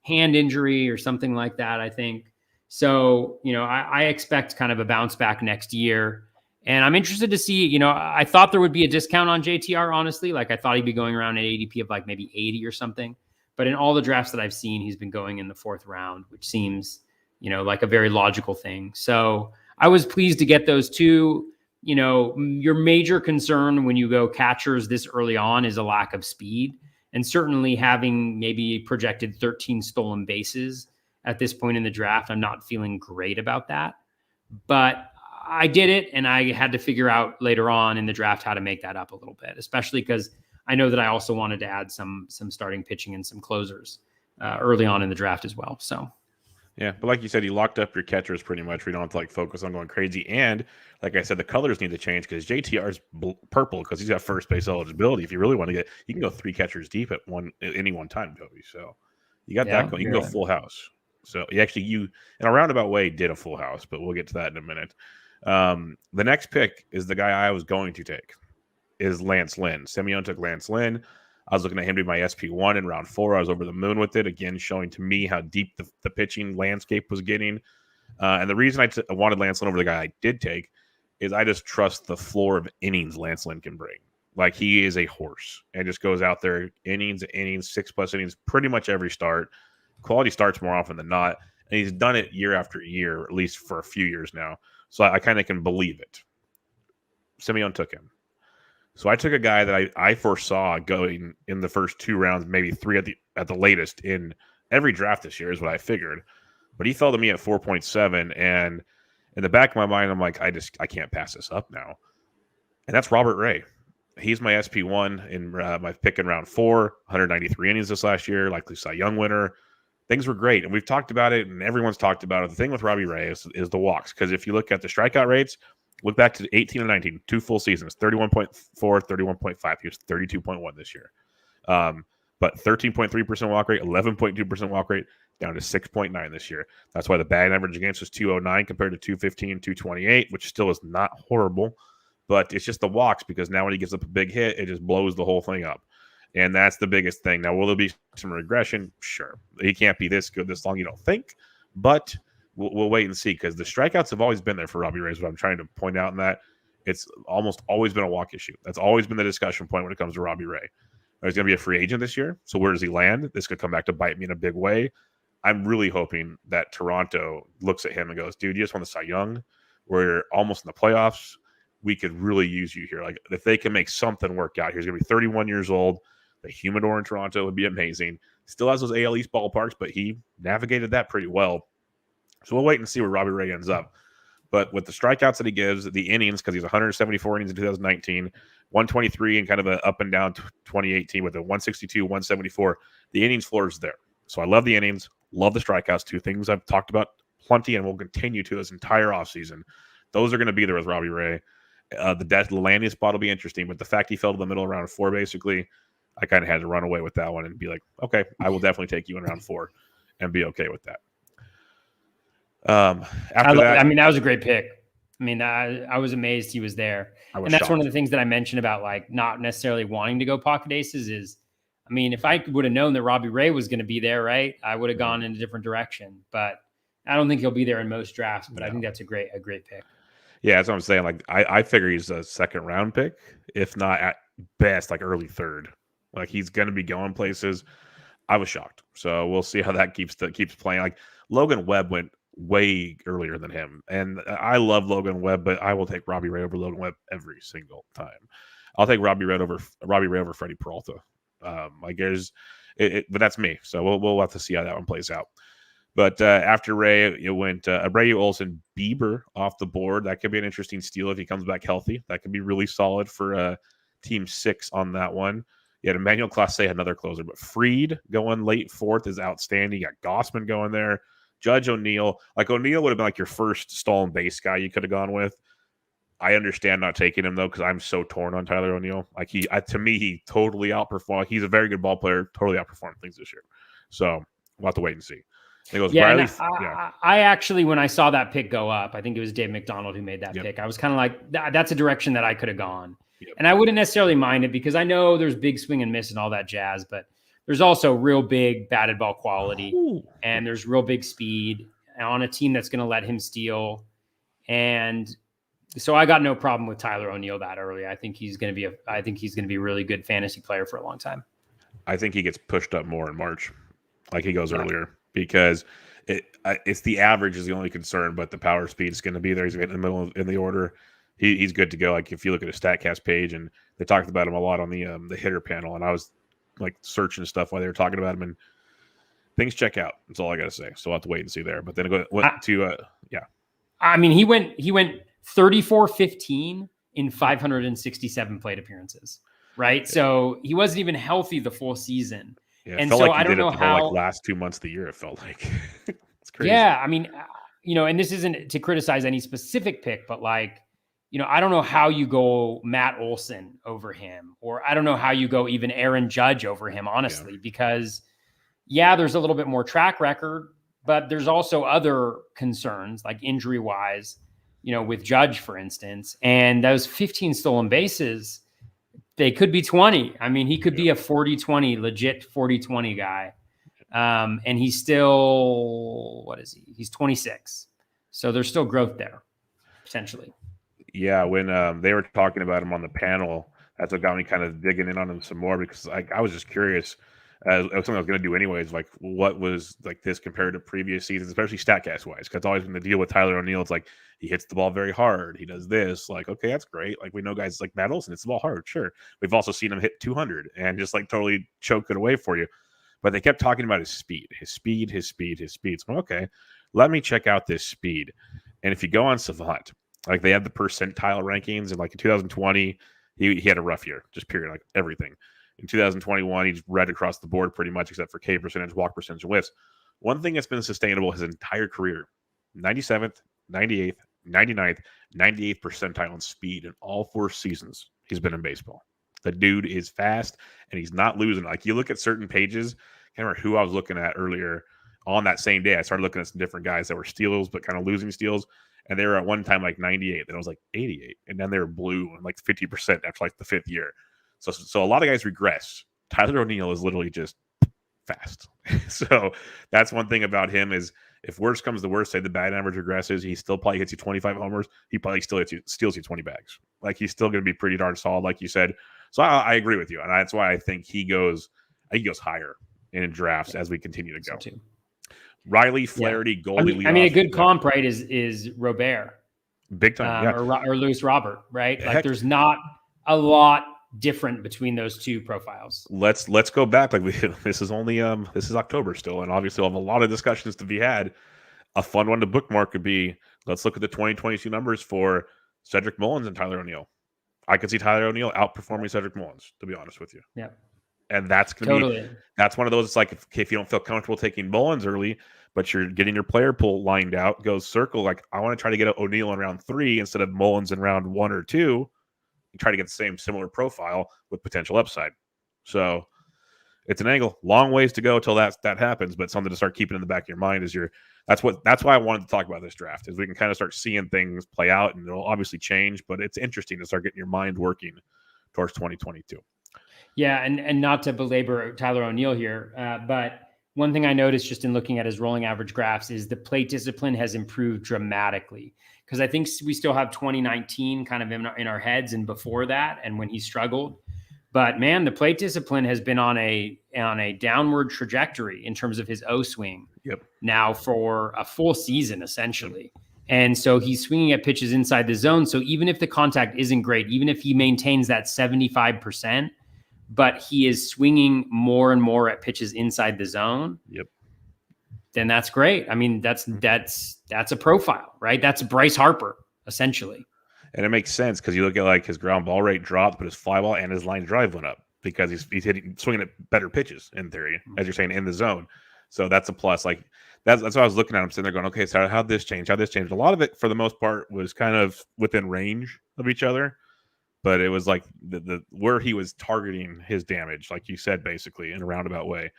hand injury or something like that, I think. So, I expect kind of a bounce back next year. And I'm interested to see, I thought there would be a discount on JTR, honestly. Like I thought he'd be going around an ADP of like maybe 80 or something. But in all the drafts that I've seen, he's been going in the 4th round, which seems, like a very logical thing. So I was pleased to get those two. Your major concern when you go catchers this early on is a lack of speed. And certainly having maybe projected 13 stolen bases at this point in the draft, I'm not feeling great about that. But I did it, and I had to figure out later on in the draft how to make that up a little bit, especially because I know that I also wanted to add some starting pitching and some closers early on in the draft as well. So, yeah, but like you said, you locked up your catchers pretty much. We don't have to like focus on going crazy. And like I said, the colors need to change because JTR is purple because he's got first base eligibility. If you really want to get, you can go 3 catchers deep at any one time, Toby. So you got that going. You can go full house. So you in a roundabout way did a full house, but we'll get to that in a minute. The next pick is the guy I was going to take is Lance Lynn. Simeon took Lance Lynn. I was looking at him to be my SP1 in round 4. I was over the moon with it, again, showing to me how deep the pitching landscape was getting. And the reason I wanted Lance Lynn over the guy I did take is I just trust the floor of innings Lance Lynn can bring. Like he is a horse and just goes out there innings, 6+ innings, pretty much every start. Quality starts more often than not. And he's done it year after year, at least for a few years now. So I kind of can believe it. Simeon took him. So I took a guy that I foresaw going in the first 2 rounds, maybe 3 at the latest in every draft this year is what I figured. But he fell to me at 4.7. And in the back of my mind, I'm like, I can't pass this up now. And that's Robert Ray. He's my SP1 in my pick in round 4, 193 innings this last year, likely Cy Young winner. Things were great, and we've talked about it, and everyone's talked about it. The thing with Robbie Ray is the walks, because if you look at the strikeout rates, look back to 18 and 19, 2 full seasons, 31.4, 31.5. He was 32.1 this year. But 13.3% walk rate, 11.2% walk rate, down to 6.9 this year. That's why the batting average against was 209 compared to 215, 228, which still is not horrible. But it's just the walks, because now when he gives up a big hit, it just blows the whole thing up. And that's the biggest thing. Now, will there be some regression? Sure. He can't be this good this long, you don't think. But we'll wait and see, because the strikeouts have always been there for Robbie Ray, is what I'm trying to point out in that. It's almost always been a walk issue. That's always been the discussion point when it comes to Robbie Ray. He's going to be a free agent this year. So where does he land? This could come back to bite me in a big way. I'm really hoping that Toronto looks at him and goes, dude, you just won the Cy Young. We're almost in the playoffs. We could really use you here. Like, if they can make something work out, he's going to be 31 years old. The humidor in Toronto would be amazing. Still has those AL East ballparks, but he navigated that pretty well. So we'll wait and see where Robbie Ray ends up. But with the strikeouts that he gives, the innings, because he's 174 innings in 2019, 123 and kind of an up and down 2018 with a 162, 174, the innings floor is there. So I love the innings, love the strikeouts, two things I've talked about plenty and will continue to this entire offseason. Those are going to be there with Robbie Ray. The landing spot will be interesting, but the fact he fell to the middle of round 4, basically, I kind of had to run away with that one and be like, okay, I will definitely take you in round 4 and be okay with that. That was a great pick. I mean, I was amazed he was there. And that's shocked. One of the things that I mentioned about like not necessarily wanting to go pocket aces is, I mean, if I would have known that Robbie Ray was going to be there, right, I would have gone in a different direction. But I don't think he'll be there in most drafts, but I think that's a great pick. Yeah, that's what I'm saying. Like, I figure he's a second round pick, if not at best, like early third. Like, he's going to be going places. I was shocked. So we'll see how that keeps playing. Like, Logan Webb went way earlier than him. And I love Logan Webb, but I will take Robbie Ray over Logan Webb every single time. I'll take Robbie Ray over Freddie Peralta. But that's me. So we'll have to see how that one plays out. But after Ray, it went Abreu, Olsen, Bieber off the board. That could be an interesting steal if he comes back healthy. That could be really solid for Team 6 on that one. You had Emmanuel Clase, another closer, but Fried going late 4th is outstanding. You got Gossman going there. Judge O'Neill. Like, O'Neill would have been like your first stolen base guy you could have gone with. I understand not taking him, though, because I'm so torn on Tyler O'Neill. Like, to me, he totally outperformed. He's a very good ball player, totally outperformed things this year. So we'll have to wait and see. It goes, Riley, I actually, when I saw that pick go up, I think it was Dave McDonald who made that pick. I was kind of like, that's a direction that I could have gone. Yep. And I wouldn't necessarily mind it because I know there's big swing and miss and all that jazz, but there's also real big batted ball quality. Ooh. And there's real big speed on a team that's going to let him steal. And so I got no problem with Tyler O'Neill that early. I think he's going to be a really good fantasy player for a long time. I think he gets pushed up more in March, like he goes earlier, because it's the average is the only concern, but the power speed is going to be there. He's in the middle in the order. He's good to go. Like, if you look at his StatCast page, and they talked about him a lot on the hitter panel, and I was like searching stuff while they were talking about him, and things check out. That's all I got to say. So I'll have to wait and see there. But then I mean, he went 34-15 in 567 plate appearances, right? Yeah. So he wasn't even healthy the full season. Yeah, and so like I don't know how like last 2 months of the year it felt like. It's crazy. Yeah, I mean, and this isn't to criticize any specific pick, but like, I don't know how you go Matt Olson over him, or I don't know how you go even Aaron Judge over him, honestly, because there's a little bit more track record, but there's also other concerns like injury wise, with Judge, for instance, and those 15 stolen bases, they could be 20. I mean, he could be a 40-20, legit 40-20 guy. And he's still, what is he? He's 26. So there's still growth there, potentially. Yeah, when they were talking about him on the panel, that's what got me kind of digging in on him some more, because I was just curious. Something I was going to do anyways, like what was like this compared to previous seasons, especially StatCast wise, because it's always been the deal with Tyler O'Neill. It's like he hits the ball very hard. He does this. Like, okay, that's great. Like, we know guys like Matt Olson hits the ball hard. Sure. We've also seen him hit 200 and just like totally choke it away for you. But they kept talking about his speed. So, okay, let me check out this speed. And if you go on Savant, like they have the percentile rankings, and like in 2020, he had a rough year, just period, like everything. In 2021, he's right across the board pretty much, except for K percentage, walk percentage, and whiffs. One thing that's been sustainable his entire career, 97th, 98th, 99th, 98th percentile in speed in all 4 seasons he's been in baseball. The dude is fast, and he's not losing. Like, you look at certain pages, I can't remember who I was looking at earlier on that same day. I started looking at some different guys that were steals, but kind of losing steals. And they were at one time like 98, then I was like 88. And then they were blue and like 50% after like the 5th year. So a lot of guys regress. Tyler O'Neill is literally just fast. So that's one thing about him is if worst comes to worst, say the batting average regresses, he still probably hits you 25 homers. He probably still steals you 20 bags. Like, he's still going to be pretty darn solid. Like you said, So I agree with you, and that's why I think he goes higher in drafts as we continue to go. So too. Riley, Flaherty, Goldie. I mean, a good comp, right, is Robert, big time, or Luis Robert, right? Like, Heck, there's not a lot different between those two profiles. Let's go back. Like this is only this is October still, and obviously we'll have a lot of discussions to be had. A fun one to bookmark could be, let's look at the 2022 numbers for Cedric Mullins and Tyler O'Neill. I could see Tyler O'Neill outperforming Cedric Mullins, to be honest with you. Yeah. And that's going to be, that's one of those, it's like, if you don't feel comfortable taking Mullins early, but you're getting your player pool lined out, go circle, like, I want to try to get O'Neill in round 3 instead of Mullins in round 1 or 2. You try to get the same similar profile with potential upside. So it's an angle. Long ways to go till that happens, but something to start keeping in the back of your mind is that's why I wanted to talk about this draft, is we can kind of start seeing things play out, and it'll obviously change, but it's interesting to start getting your mind working towards 2022. Yeah, and not to belabor Tyler O'Neill here, but one thing I noticed just in looking at his rolling average graphs is the plate discipline has improved dramatically, because I think we still have 2019 kind of in our heads and before that, and when he struggled. But man, the plate discipline has been on a downward trajectory in terms of his O swing. Yep. Now for a full season, essentially. And so he's swinging at pitches inside the zone. So even if the contact isn't great, even if he maintains that 75%, but he is swinging more and more at pitches inside the zone. Yep. Then that's great. I mean, that's a profile, right? That's Bryce Harper, essentially. And it makes sense because you look at like his ground ball rate dropped, but his fly ball and his line drive went up because he's swinging at better pitches in theory, as you're saying, in the zone. So that's a plus. Like that's what I was looking at him sitting there going, okay, so how'd this change? How'd this change? A lot of it, for the most part, was kind of within range of each other, but it was like the where he was targeting his damage, like you said, basically in a roundabout way.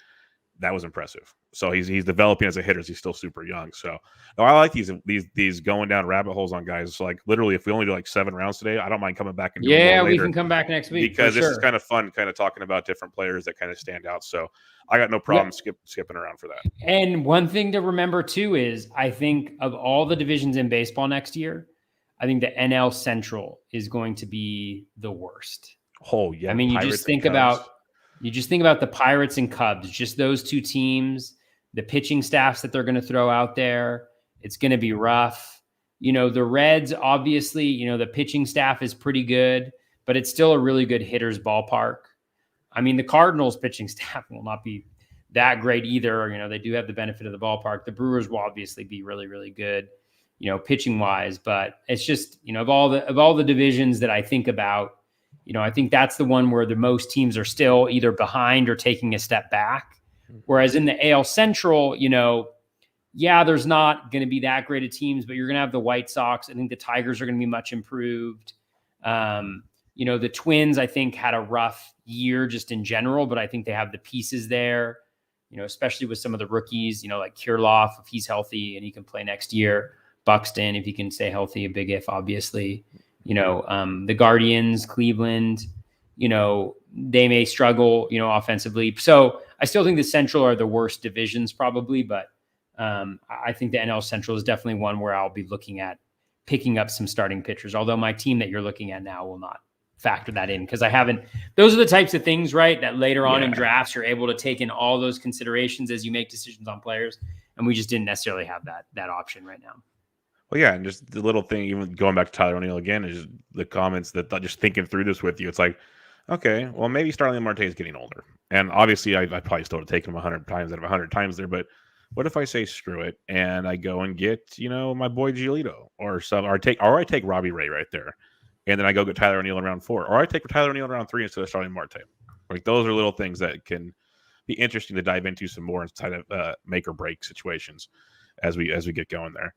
That was impressive. So he's developing as a hitter. He's still super young. So I like these going down rabbit holes on guys. So like literally, if we only do like 7 rounds today, I don't mind coming back and doing more later. We can come back next week because this is kind of fun, kind of talking about different players that kind of stand out. So I got no problem skipping around for that. And one thing to remember too is, I think of all the divisions in baseball next year, I think the NL Central is going to be the worst. Oh yeah. I mean, you just think about the Pirates and Cubs, just those two teams, the pitching staffs that they're going to throw out there. It's going to be rough. You know, the Reds, obviously, you know, the pitching staff is pretty good, but it's still a really good hitter's ballpark. I mean, the Cardinals pitching staff will not be that great either. You know, they do have the benefit of the ballpark. The Brewers will obviously be really, really good, you know, pitching wise, but it's just, you know, of all the divisions that I think about, you know, I think that's the one where the most teams are still either behind or taking a step back. Whereas in the AL Central, you know, yeah, there's not going to be that great of teams, but you're going to have the White Sox. I think the Tigers are going to be much improved. You know, the Twins, I think, had a rough year just in general, but I think they have the pieces there, you know, especially with some of the rookies, you know, like Kirilloff, if he's healthy and he can play next year. Buxton, if he can stay healthy, a big if, obviously. You know, the Guardians, Cleveland, you know, they may struggle, you know, offensively. So I still think the Central are the worst divisions probably, but I think the NL Central is definitely one where I'll be looking at picking up some starting pitchers, although my team that you're looking at now will not factor that in because I haven't. Those are the types of things, right, that later on in drafts you're able to take in all those considerations as you make decisions on players, and we just didn't necessarily have that option right now. Well, yeah, and just the little thing, even going back to Tyler O'Neill again, is the comments that just thinking through this with you. It's like, okay, well, maybe Starling Marte is getting older. And obviously, I probably still would have taken him 100 times out of 100 times there. But what if I say screw it and I go and get, you know, my boy Giolito or I take Robbie Ray right there. And then I go get Tyler O'Neill in round 4. Or I take Tyler O'Neill in round 3 instead of Starling Marte. Like, those are little things that can be interesting to dive into some more inside of make or break situations as we get going there.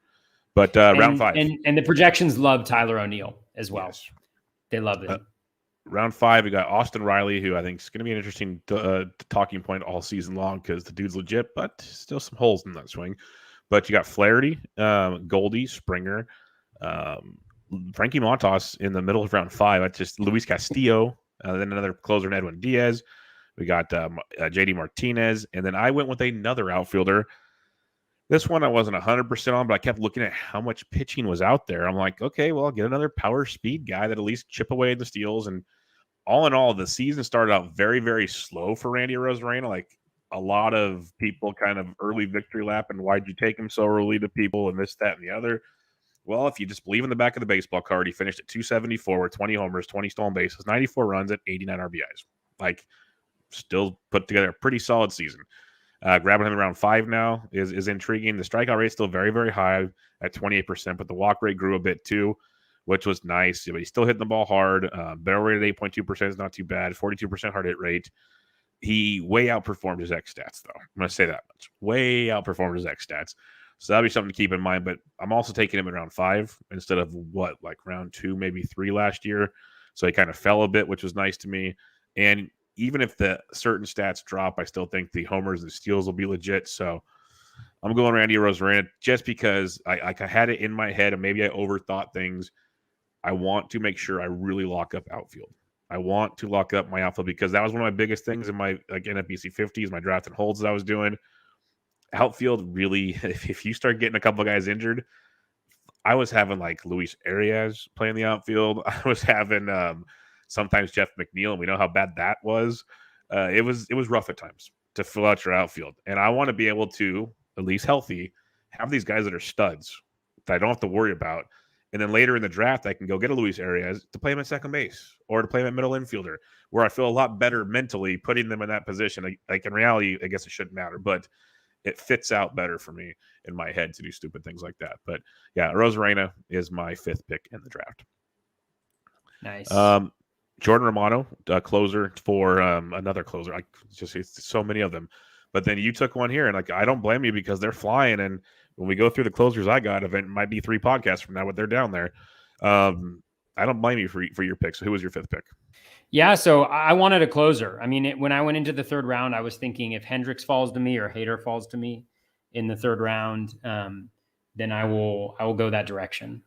But round 5. And the projections love Tyler O'Neill as well. Yes. They love him. Round 5, we got Austin Riley, who I think is going to be an interesting talking point all season long because the dude's legit, but still some holes in that swing. But you got Flaherty, Goldie, Springer, Frankie Montas in the middle of round 5. That's just Luis Castillo, then another closer in Edwin Diaz. We got JD Martinez, and then I went with another outfielder. This one I wasn't 100% on, but I kept looking at how much pitching was out there. I'm like, okay, well, I'll get another power speed guy that at least chip away at the steals. And all in all, the season started out very, very slow for Randy Arozarena. Like a lot of people kind of early victory lap and why'd you take him so early to people and this, that, and the other. Well, if you just believe in the back of the baseball card, he finished at 274 with 20 homers, 20 stolen bases, 94 runs at 89 RBIs. Like still put together a pretty solid season. Grabbing him around 5 now is intriguing. The strikeout rate is still very, very high at 28%, but the walk rate grew a bit too, which was nice. But he's still hitting the ball hard. Barrel rate at 8.2% is not too bad. 42% hard hit rate. He way outperformed his X stats, though. I'm going to say that much. Way outperformed his X stats. So that'll be something to keep in mind. But I'm also taking him at round 5 instead of like round 2, maybe 3 last year. So he kind of fell a bit, which was nice to me. And even if the certain stats drop, I still think the homers and steals will be legit. So I'm going Randy Arozarena just because I had it in my head and maybe I overthought things. I want to make sure I really lock up outfield. I want to lock up my outfield because that was one of my biggest things in my NFBC 50s, my draft and holds that I was doing. Outfield really, if you start getting a couple of guys injured, I was having like Luis Arias playing the outfield. I was having sometimes Jeff McNeil, and we know how bad that was. It was rough at times to fill out your outfield. And I want to be able to, at least healthy, have these guys that are studs that I don't have to worry about. And then later in the draft, I can go get a Luis Arias to play him at second base or to play him at middle infielder, where I feel a lot better mentally putting them in that position. Like in reality, I guess it shouldn't matter, but it fits out better for me in my head to do stupid things like that. But yeah, Arozarena is my 5th pick in the draft. Nice. Jordan Romano, closer for another closer. It's so many of them. But then you took one here, and I don't blame you because they're flying. And when we go through the closers I got, it might be 3 podcasts from now, but they're down there. I don't blame you for your pick. So who was your 5th pick? Yeah, so I wanted a closer. I mean, when I went into the 3rd round, I was thinking if Hendricks falls to me or Hader falls to me in the 3rd round, then I will go that direction.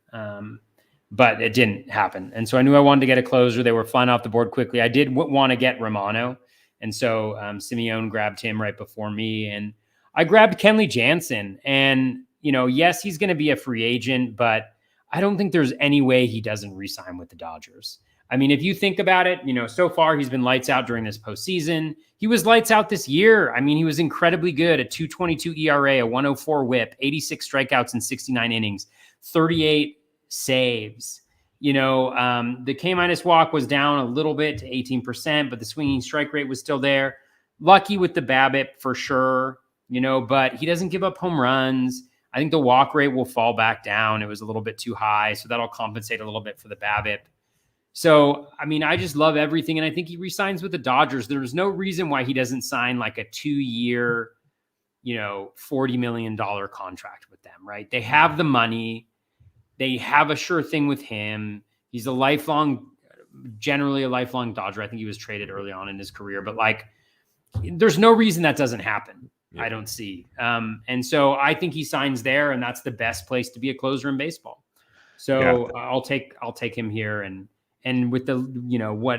But it didn't happen. And so I knew I wanted to get a closer. They were flying off the board quickly. I did want to get Romano. And so Simeone grabbed him right before me. And I grabbed Kenley Jansen. And, yes, he's going to be a free agent, but I don't think there's any way he doesn't re-sign with the Dodgers. I mean, if you think about it, so far he's been lights out during this postseason. He was lights out this year. I mean, he was incredibly good, a 2.22 ERA, a 104 whip, 86 strikeouts in 69 innings, 38 saves. The K- walk was down a little bit to 18%, but the swinging strike rate was still there. Lucky with the BABIP for sure, but he doesn't give up home runs. I think the walk rate will fall back down. It was a little bit too high, so that'll compensate a little bit for the BABIP. So, I mean, I just love everything, and I think he re-signs with the Dodgers. There's no reason why he doesn't sign like a 2-year, $40 million contract with them, right? They have the money. They have a sure thing with him. He's generally a lifelong Dodger. I think he was traded early on in his career, but there's no reason that doesn't happen. Yeah. I don't see. And so I think he signs there, and that's the best place to be a closer in baseball. So yeah. I'll take him here, and with the,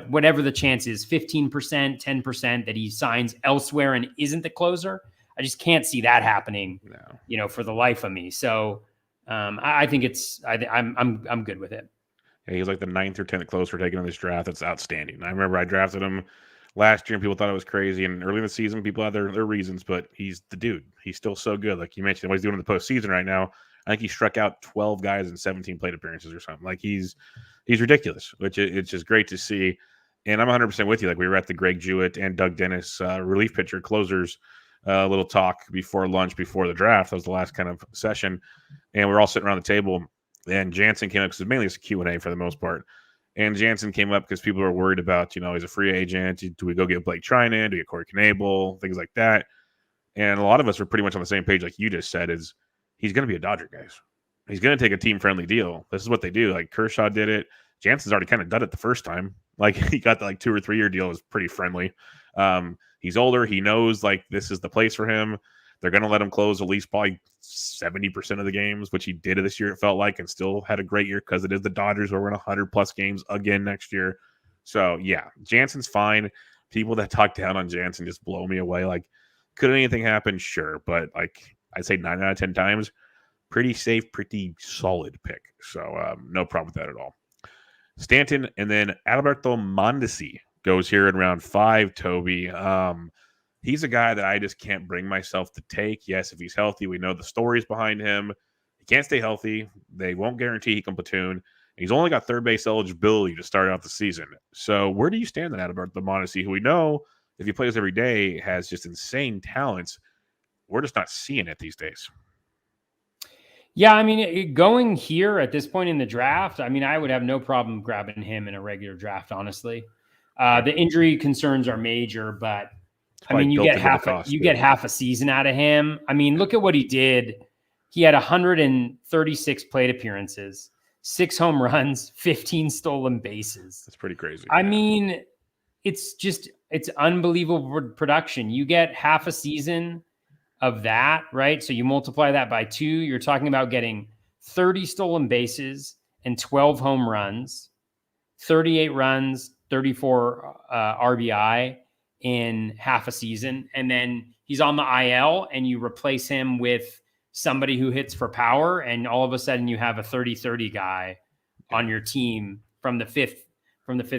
whatever the chance is, 15%, 10% that he signs elsewhere and isn't the closer, I just can't see that happening, for the life of me. So I think I'm good with it. Yeah, he's like the 9th or 10th closer taken in this draft. That's outstanding. I remember I drafted him last year and people thought it was crazy. And early in the season, people had their reasons, but he's the dude. He's still so good. Like you mentioned, what he's doing in the postseason right now. I think he struck out 12 guys in 17 plate appearances or something. Like he's ridiculous, which it's just great to see. And I'm 100% with you. Like we were at the Greg Jewett and Doug Dennis relief pitcher closers little talk before lunch, before the draft. That was the last kind of session. And we're all sitting around the table. And Jansen came up because mainly it's a Q&A for the most part. And Jansen came up because people were worried about, he's a free agent. Do we go get Blake Trinan? Do we get Corey Knebel? Things like that. And a lot of us were pretty much on the same page, like you just said, is he's going to be a Dodger, guys. He's going to take a team-friendly deal. This is what they do. Like Kershaw did it. Jansen's already kind of done it the first time. Like he got the 2 or 3 year deal. It was pretty friendly. He's older. He knows this is the place for him. They're going to let him close at least probably 70% of the games, which he did this year, it felt like, and still had a great year because it is the Dodgers who are in 100-plus games again next year. So, yeah, Jansen's fine. People that talk down on Jansen just blow me away. Like, could anything happen? Sure. But, I'd say 9 out of 10 times, pretty safe, pretty solid pick. So, no problem with that at all. Stanton and then Alberto Mondesi goes here in round 5, Toby. He's a guy that I just can't bring myself to take. Yes, if he's healthy, we know the stories behind him. He can't stay healthy. They won't guarantee he can platoon. He's only got third base eligibility to start out the season. So where do you stand on that about the Mondesi, who we know, if he plays every day, has just insane talents? We're just not seeing it these days. Yeah, I mean, going here at this point in the draft, I mean, I would have no problem grabbing him in a regular draft, honestly. The injury concerns are major, but I mean, you get half a season out of him. I mean, look at what he did. He had 136 plate appearances, 6 home runs, 15 stolen bases. That's pretty crazy. I mean, it's unbelievable production. You get half a season of that, right? So you multiply that by 2, you're talking about getting 30 stolen bases and 12 home runs, 38 runs, 34 RBI in half a season. And then he's on the IL and you replace him with somebody who hits for power. And all of a sudden you have a 30-30 guy on your team from the fifth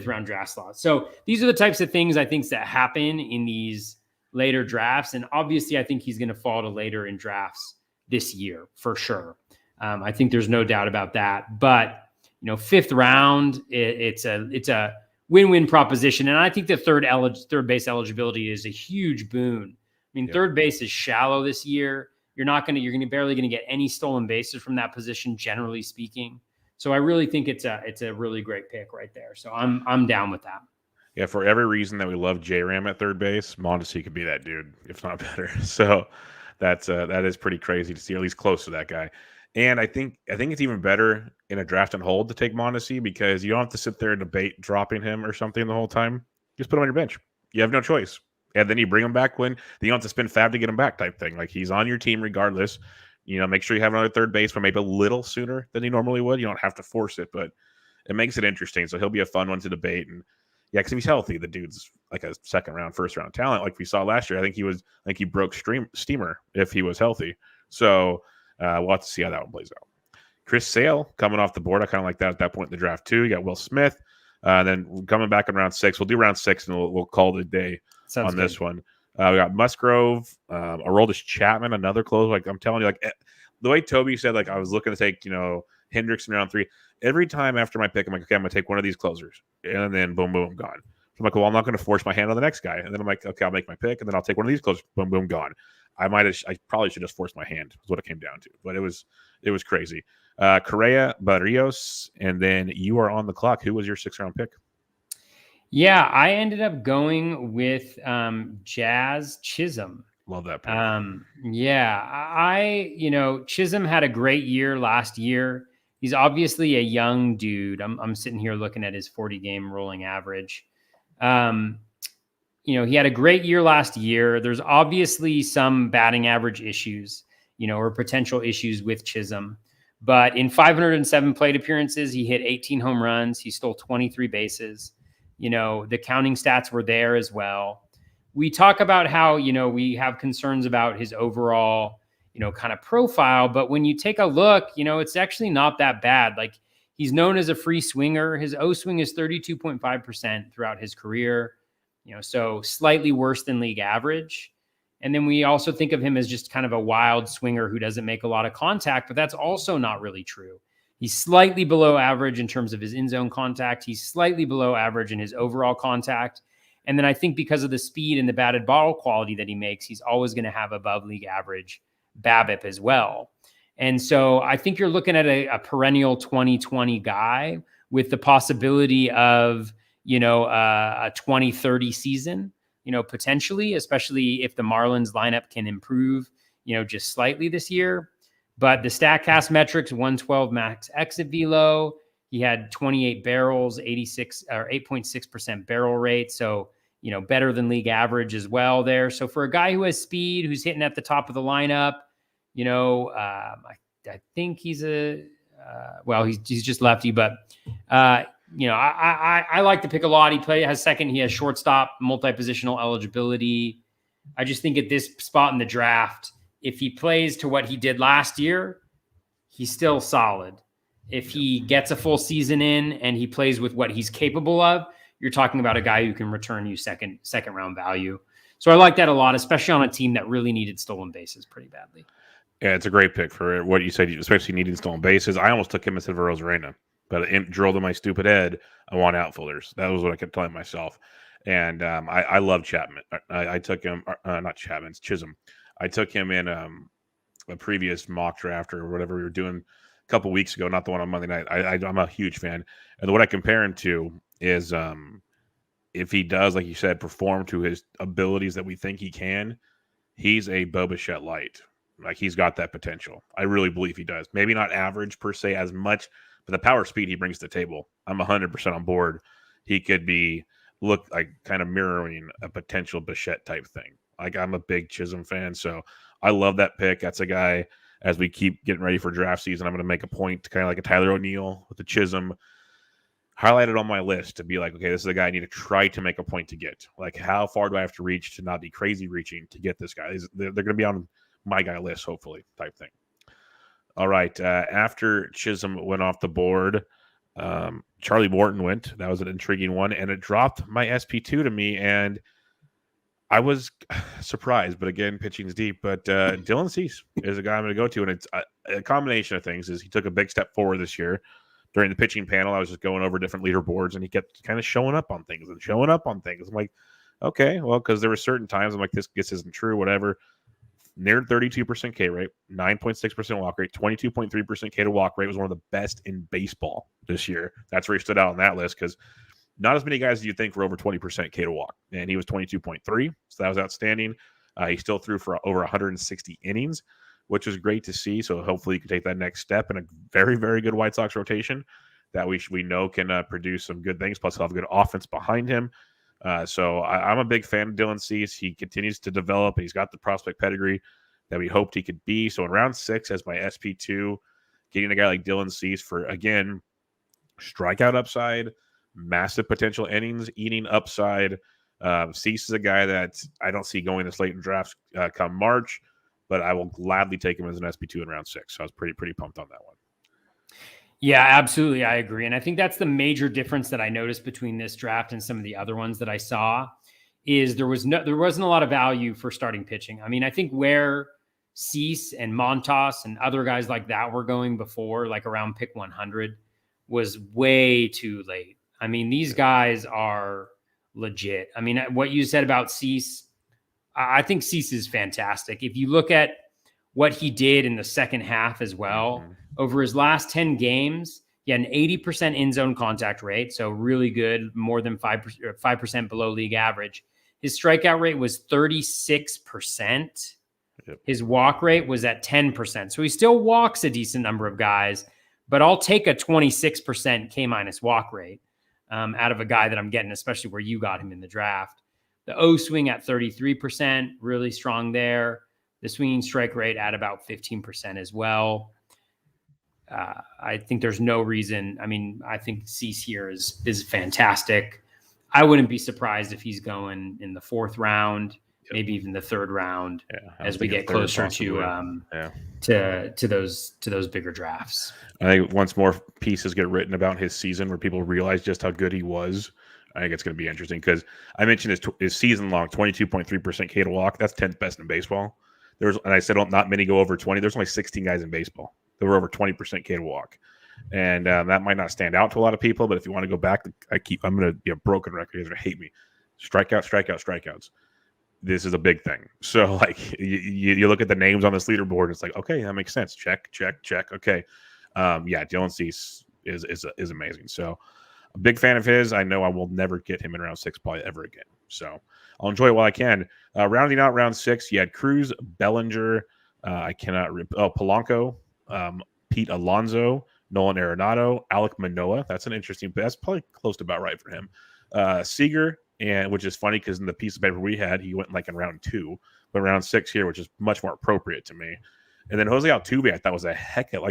round draft slot. So these are the types of things I think that happen in these later drafts. And obviously I think he's going to fall to later in drafts this year for sure. I think there's no doubt about that, but 5th round, it's a win-win proposition. And I think the third base eligibility is a huge boon. I mean, third base is shallow this year. You're barely going to get any stolen bases from that position, generally speaking. So I really think it's a really great pick right there. So I'm down with that. Yeah, for every reason that we love J-Ram at third base, Mondesi could be that dude, if not better. So that is pretty crazy to see, at least close to that guy. And I think it's even better in a draft and hold to take Mondesi because you don't have to sit there and debate dropping him or something the whole time. Just put him on your bench. You have no choice. And then you bring him back when you don't have to spend fab to get him back type thing. Like he's on your team regardless. Make sure you have another third base, but maybe a little sooner than you normally would. You don't have to force it, but it makes it interesting. So he'll be a fun one to debate. And yeah, because if he's healthy, the dude's like a second round, first round talent. Like we saw last year, I think he broke steamer if he was healthy. So we'll have to see how that one plays out. Chris Sale coming off the board. I kind of like that at that point in the draft too. You got Will Smith. Then coming back in round 6. We'll do round 6 and we'll call it a day. Sounds on good. This one. We got Musgrove, Aroldis Chapman, another close. Like I'm telling you, like the way Toby said, like I was looking to take, Hendricks in round 3. Every time after my pick, I'm like, okay, I'm gonna take one of these closers, and then boom, boom, gone. So I'm like, well, I'm not going to force my hand on the next guy, and then I'm like, okay, I'll make my pick, and then I'll take one of these closers, boom, boom, gone. I probably should just force my hand. Is what it came down to, but it was crazy. Correa, Barrios, and then you are on the clock. Who was your 6th round pick? Yeah, I ended up going with Jazz Chisholm. Love that pick. Chisholm had a great year last year. He's obviously a young dude. I'm sitting here looking at his 40-game rolling average. He had a great year last year. There's obviously some batting average issues, or potential issues with Chisholm. But in 507 plate appearances, he hit 18 home runs. He stole 23 bases. The counting stats were there as well. We talk about how, we have concerns about his overall, kind of profile. But when you take a look, it's actually not that bad. Like he's known as a free swinger. His O swing is 32.5% throughout his career, so slightly worse than league average. And then we also think of him as just kind of a wild swinger who doesn't make a lot of contact, but that's also not really true. He's slightly below average in terms of his in-zone contact. He's slightly below average in his overall contact. And then I think because of the speed and the batted ball quality that he makes, he's always going to have above league average BABIP as well. And so I think you're looking at a perennial 2020 guy with the possibility of, a 2030 season, potentially, especially if the Marlins lineup can improve, just slightly this year. But the StatCast metrics, 112 max exit velo. He had 28 barrels, 8.6% barrel rate. So, better than league average as well there. So for a guy who has speed, who's hitting at the top of the lineup, I think he's he's just lefty, but, I like to pick a lot. He has second. He has shortstop, multi-positional eligibility. I just think at this spot in the draft, if he plays to what he did last year, he's still solid. If he gets a full season in and he plays with what he's capable of, you're talking about a guy who can return you second round value. So I like that a lot, especially on a team that really needed stolen bases pretty badly. Yeah, it's a great pick for what you said, especially needing stolen bases. I almost took him instead of Arozarena, but it drilled in my stupid head. I want outfielders. That was what I kept telling myself. And I love Chapman. I took him, not Chapman, it's Chisholm. I took him in a previous mock draft or whatever we were doing a couple weeks ago, not the one on Monday night. I'm a huge fan. And what I compare him to is if he does, like you said, perform to his abilities that we think he can, he's a Bo Bichette light. Like, he's got that potential. I really believe he does. Maybe not average per se as much, but the power speed he brings to the table, I'm 100% on board. He could look like kind of mirroring a potential Bichette type thing. Like, I'm a big Chisholm fan, so I love that pick. That's a guy, as we keep getting ready for draft season, I'm going to make a point to kind of like a Tyler O'Neill with the Chisholm, highlighted on my list to be like, okay, this is a guy I need to try to make a point to get. Like, how far do I have to reach to not be crazy reaching to get this guy? They're going to be on my guy list, hopefully, type thing. All right. After Chisholm went off the board, Charlie Morton went. That was an intriguing one, and it dropped my SP2 to me, and I was surprised. But again, pitching's deep. But Dylan Cease is a guy I'm going to go to, and it's a combination of things. Is he took a big step forward this year. During the pitching panel, I was just going over different leaderboards, and he kept kind of showing up on things. I'm like, okay, well, because there were certain times I'm like, this isn't true, whatever. Near 32% K rate, 9.6% walk rate, 22.3% K to walk rate, was one of the best in baseball this year. That's where he stood out on that list, because not as many guys as you think were over 20% K to walk, and he was 22.3, so that was outstanding. He still threw for over 160 innings, which was great to see. So hopefully he can take that next step in a very, very good White Sox rotation that we know can produce some good things. Plus, he'll have a good offense behind him. So I'm a big fan of Dylan Cease. He continues to develop, and he's got the prospect pedigree that we hoped he could be. So in round 6 as my SP2, getting a guy like Dylan Cease for, again, strikeout upside, massive potential innings, eating upside. Cease is a guy that I don't see going this late in drafts come March, but I will gladly take him as an SP2 in round 6. So I was pretty pumped on that one. Yeah, absolutely. I agree. And I think that's the major difference that I noticed between this draft and some of the other ones that I saw is there wasn't a lot of value for starting pitching. I mean, I think where Cease and Montas and other guys like that were going before, like around pick 100, was way too late. I mean, these guys are legit. I mean, what you said about Cease, I think Cease is fantastic. If you look at what he did in the second half as well, over his last 10 games, he had an 80% in-zone contact rate, so really good, more than 5% below league average. His strikeout rate was 36%. Yep. His walk rate was at 10%. So he still walks a decent number of guys, but I'll take a 26% K- walk rate out of a guy that I'm getting, especially where you got him in the draft. The O swing at 33%, really strong there. The swinging strike rate at about 15% as well. I think there's no reason. I mean, I think Cease here is fantastic. I wouldn't be surprised if he's going in the 4th round, maybe even the 3rd round, as we get closer to those bigger drafts. I think once more pieces get written about his season where people realize just how good he was, I think it's going to be interesting, because I mentioned his season long 22.3% K to walk. That's 10th best in baseball. And I said not many go over 20. There's only 16 guys in baseball that were over 20% K to walk. And that might not stand out to a lot of people, but if you want to go back, I'm going to be a broken record. You're going to hate me. Strikeouts. This is a big thing. So, like, you look at the names on this leaderboard, and it's like, okay, that makes sense. Check. Okay. Dylan Cease is amazing. So, a big fan of his. I know I will never get him in round 6 probably ever again. So, I'll enjoy it while I can. Rounding out round 6, you had Cruz, Bellinger. Polanco, Pete Alonso, Nolan Arenado, Alek Manoah. That's an interesting. That's probably close to about right for him. Seager, and which is funny because in the piece of paper we had, he went like in round 2, but round 6 here, which is much more appropriate to me. And then Jose Altuve, I thought was a heck of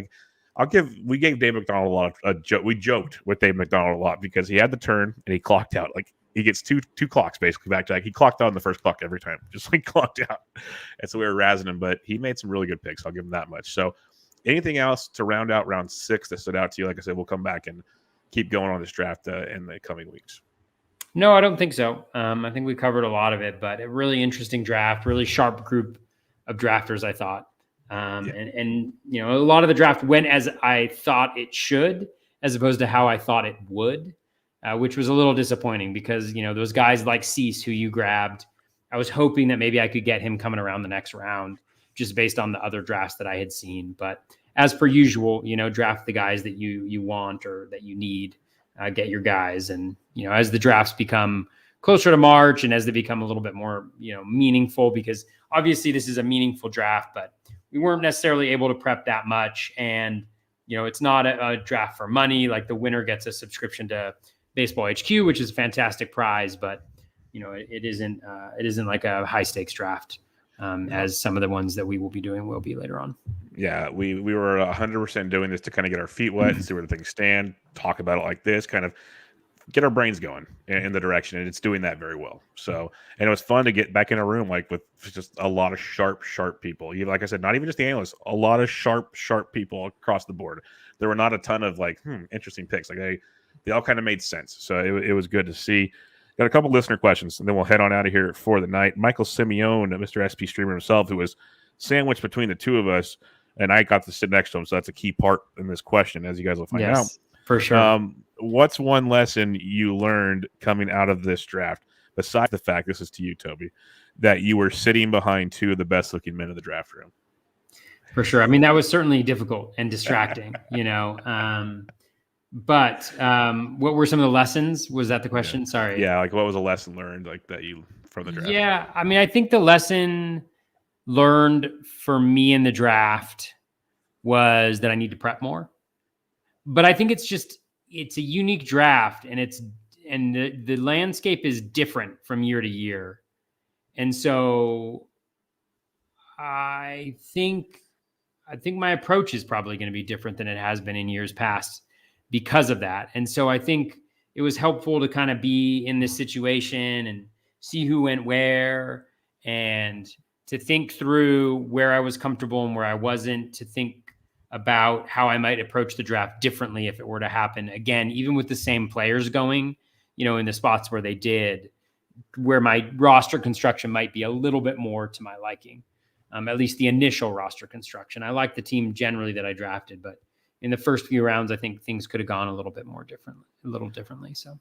we gave Dave McDonald a lot of joke. We joked with Dave McDonald a lot because he had the turn and he clocked out. Like, he gets two clocks basically back to back. He clocked out on the first clock every time, just like clocked out. And so we were razzing him, but he made some really good picks. I'll give him that much. So anything else to round out round 6 that stood out to you? Like I said, we'll come back and keep going on this draft in the coming weeks. No, I don't think so. I think we covered a lot of it, but a really interesting draft, really sharp group of drafters, I thought. And a lot of the draft went as I thought it should, as opposed to how I thought it would, which was a little disappointing because, those guys like Cease, who you grabbed, I was hoping that maybe I could get him coming around the next round just based on the other drafts that I had seen. But as per usual, draft the guys that you want or that you need. Get your guys. And, as the drafts become closer to March and as they become a little bit more, meaningful, because obviously this is a meaningful draft, but we weren't necessarily able to prep that much. And, it's not a draft for money. Like the winner gets a subscription to Baseball HQ, which is a fantastic prize, but, it isn't like a high stakes draft as some of the ones that we will be doing will be later on. Yeah, we were 100% doing this to kind of get our feet wet and see where the things stand, talk about it like this, kind of get our brains going in the direction, and it's doing that very well. So, and it was fun to get back in a room like with just a lot of sharp people. Like I said, not even just the analysts, a lot of sharp people across the board. There were not a ton of like interesting picks. Like they all kind of made sense. So it was good to see. Got a couple listener questions, and then we'll head on out of here for the night. Michael Simeone, Mr. SP Streamer himself, who was sandwiched between the two of us, and I got to sit next to him, so that's a key part in this question, as you guys will find out. For sure. What's one lesson you learned coming out of this draft, besides the fact, this is to you, Toby, that you were sitting behind two of the best-looking men in the draft room? For sure. I mean, that was certainly difficult and distracting, But what were some of the lessons? Was that the question? Yeah. Sorry. Yeah, like what was a lesson learned like that you from the draft? Yeah, I mean, I think the lesson learned for me in the draft was that I need to prep more. But I think it's a unique draft, and the landscape is different from year to year. And so I think my approach is probably going to be different than it has been in years past because of that. And so I think it was helpful to kind of be in this situation and see who went where and to think through where I was comfortable and where I wasn't, to think about how I might approach the draft differently if it were to happen again, even with the same players going, in the spots where they did, where my roster construction might be a little bit more to my liking. At least the initial roster construction. I like the team generally that I drafted, but in the first few rounds, I think things could have gone a little differently. So,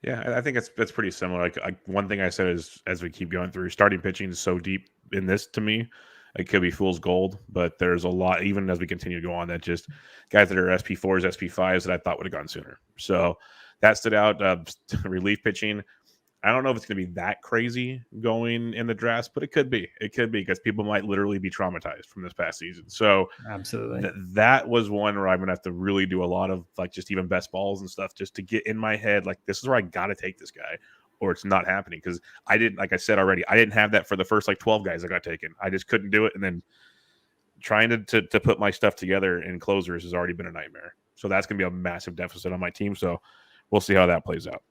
yeah, I think it's pretty similar. Like one thing I said is, as we keep going through, starting pitching is so deep in this to me. It could be fool's gold, but there's a lot, even as we continue to go on, that just guys that are SP4s, SP5s that I thought would have gone sooner. So that stood out. Relief pitching, I don't know if it's going to be that crazy going in the drafts, but it could be. It could be because people might literally be traumatized from this past season. So absolutely, that was one where I'm going to have to really do a lot of like just even best balls and stuff just to get in my head like this is where I got to take this guy, or it's not happening because I didn't, like I said already, I didn't have that for the first like 12 guys that got taken. I just couldn't do it, and then trying to put my stuff together in closers has already been a nightmare. So that's going to be a massive deficit on my team. So we'll see how that plays out.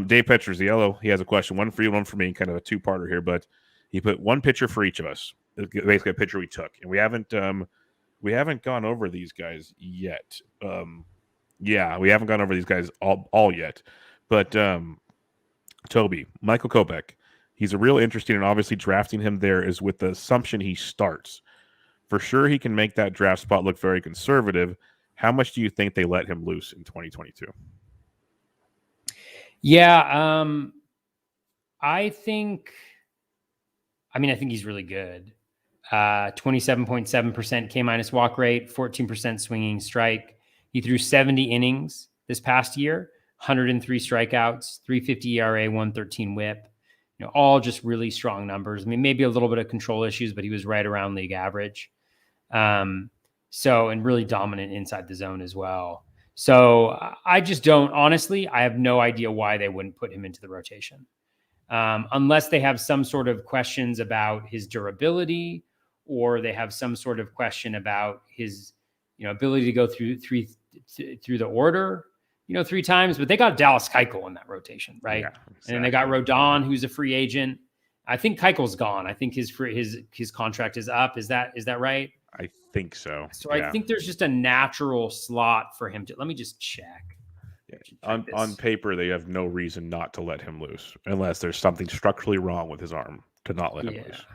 Dave Petchers, the yellow, he has a question, one for you, one for me, kind of a two-parter here, but he put one pitcher for each of us, basically a pitcher we took, and we haven't gone over these guys yet. We haven't gone over these guys all yet, but Toby, Michael Kopech, he's a real interesting, and obviously drafting him there is with the assumption he starts. For sure, he can make that draft spot look very conservative. How much do you think they let him loose in 2022? Yeah, I think he's really good. 27.7% K- walk rate, 14% swinging strike. He threw 70 innings this past year, 103 strikeouts, 3.50 ERA, 1.13 WHIP. All just really strong numbers. I mean, maybe a little bit of control issues, but he was right around league average. And really dominant inside the zone as well. So I just don't, honestly, I have no idea why they wouldn't put him into the rotation. Unless they have some sort of questions about his durability, or they have some sort of question about his, ability to go through the order, 3 times, but they got Dallas Keuchel in that rotation, right? Yeah, exactly. And then they got Rodon, who's a free agent. I think Keuchel's gone. I think his contract is up. Is that right? I think so. So yeah. I think there's just a natural slot for him to. Let me just check. On paper, they have no reason not to let him loose unless there's something structurally wrong with his arm to not let him loose.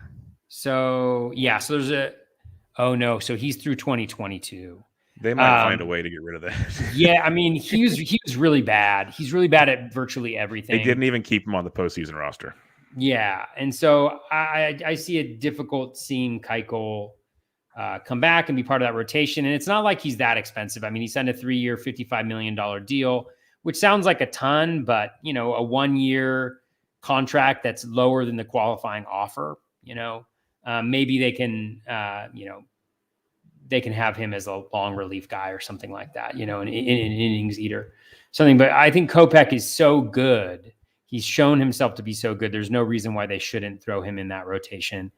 So so he's through 2022. They might find a way to get rid of that. Yeah, I mean, he was really bad. He's really bad at virtually everything. They didn't even keep him on the postseason roster. Yeah, and so I see a difficult seeing Keuchel come back and be part of that rotation. And it's not like he's that expensive. I mean, he signed a 3-year, $55 million deal, which sounds like a ton, but, a 1-year contract that's lower than the qualifying offer, maybe they can, they can have him as a long relief guy or something like that, an innings eater, something. But I think Kopech is so good. He's shown himself to be so good. There's no reason why they shouldn't throw him in that rotation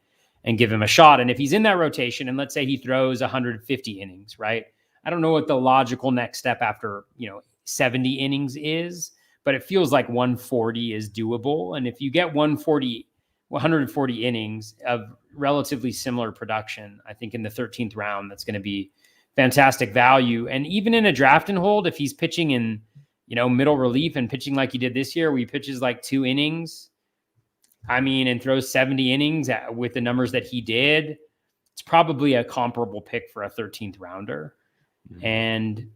and give him a shot. And if he's in that rotation, and let's say he throws 150 innings, right? I don't know what the logical next step after, 70 innings is, but it feels like 140 is doable. And if you get 140 innings of relatively similar production, I think in the 13th round, that's going to be fantastic value. And even in a draft and hold, if he's pitching in, middle relief and pitching like he did this year, where he pitches like 2 innings, and throws 70 innings with the numbers that he did, it's probably a comparable pick for a 13th rounder. Mm-hmm. And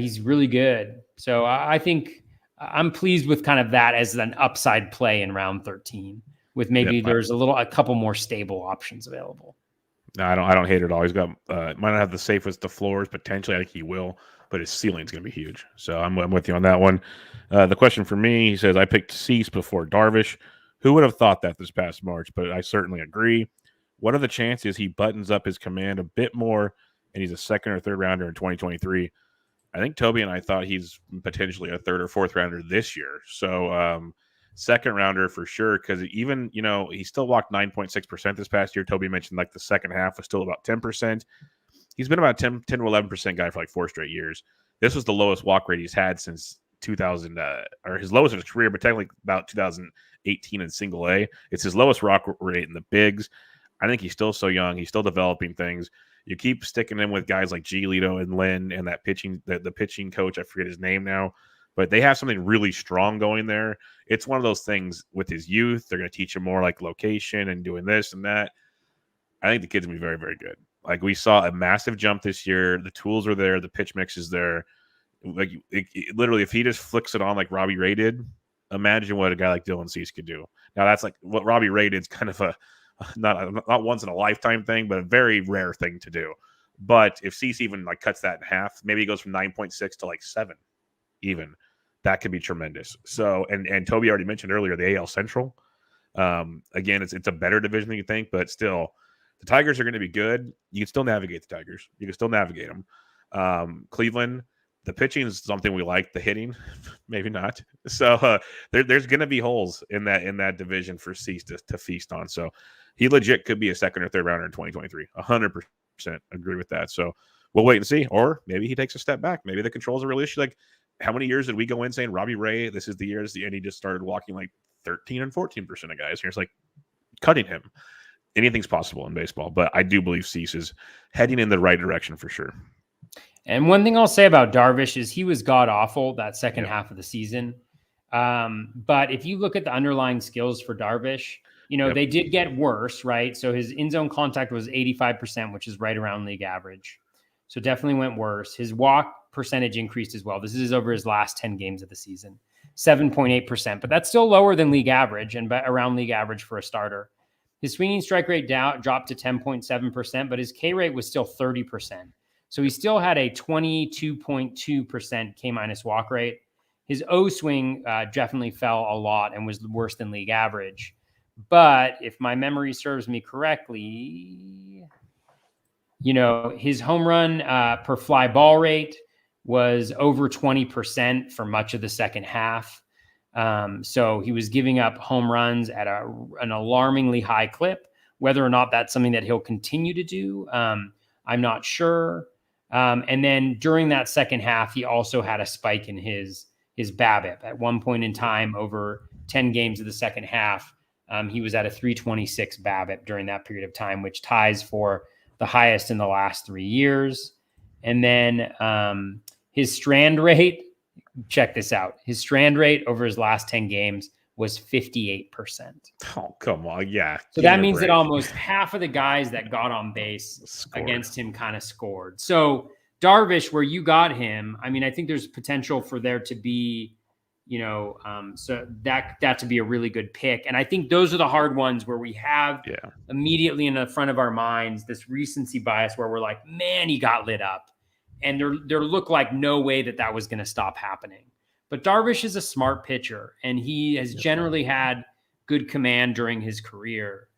he's really good. So I think I'm pleased with kind of that as an upside play in round 13, with maybe there's a couple more stable options available. No, I don't hate it at all. He's got might not have the safest of floors potentially. I think he will, but his ceiling's going to be huge. So I'm with you on that one. The question for me, he says, I picked Cease before Darvish. Who would have thought that this past March? But I certainly agree. What are the chances he buttons up his command a bit more and he's a second or third rounder in 2023? I think Toby and I thought he's potentially a third or fourth rounder this year. So second rounder for sure, because even, he still walked 9.6% this past year. Toby mentioned like the second half was still about 10%. He's been about 10 to 11% guy for like 4 straight years. This was the lowest walk rate he's had since 2000, or his lowest of his career, but technically about 2018 in single A. It's his lowest walk rate in the bigs. I think he's still so young. He's still developing things. You keep sticking him with guys like Giolito and Lynn and that pitching, the pitching coach, I forget his name now, but they have something really strong going there. It's one of those things with his youth. They're going to teach him more like location and doing this and that. I think the kid's going to be very, very good. Like, we saw a massive jump this year. The tools are there. The pitch mix is there. Like, literally, if he just flicks it on like Robbie Ray did, imagine what a guy like Dylan Cease could do. Now, that's like what Robbie Ray did is kind of a not once in a lifetime thing, but a very rare thing to do. But if Cease even like cuts that in half, maybe he goes from 9.6 to like 7 even. That could be tremendous. So, and Toby already mentioned earlier the AL Central. Again, it's a better division than you think, but still, the Tigers are going to be good. You can still navigate the Tigers. You can still navigate them. Cleveland, the pitching is something we like. The hitting, maybe not. So there's going to be holes in that division for Cease to feast on. So he legit could be a second or third rounder in 2023. 100% agree with that. So we'll wait and see. Or maybe he takes a step back. Maybe the controls are a real issue. Like, how many years did we go in saying Robbie Ray, this is the year, and he just started walking like 13 and 14% of guys. Here's like cutting him. Anything's possible in baseball, but I do believe Cease is heading in the right direction for sure. And one thing I'll say about Darvish is he was god-awful that second half of the season. But if you look at the underlying skills for Darvish, they did get worse, right? So his in-zone contact was 85%, which is right around league average. So definitely went worse. His walk percentage increased as well. This is over his last 10 games of the season, 7.8%, but that's still lower than league average and around league average for a starter. His swinging strike rate dropped to 10.7%, but his K rate was still 30%. So he still had a 22.2% K- walk rate. His O swing definitely fell a lot and was worse than league average. But if my memory serves me correctly, his home run per fly ball rate was over 20% for much of the second half. So he was giving up home runs at an alarmingly high clip. Whether or not that's something that he'll continue to do, I'm not sure. And then during that second half, he also had a spike in his BABIP. At one point in time, over 10 games of the second half, he was at a 326 BABIP during that period of time, which ties for the highest in the last 3 years. And then his strand rate check this out. His strand rate over his last 10 games was 58%. Oh, come on. Yeah. So that means that almost half of the guys that got on base against him kind of scored. So Darvish, where you got him, I mean, I think there's potential for there to be, so that to be a really good pick. And I think those are the hard ones where we have immediately in the front of our minds this recency bias where we're like, man, he got lit up. And there looked like no way that was going to stop happening. But Darvish is a smart pitcher, and he has generally had good command during his career.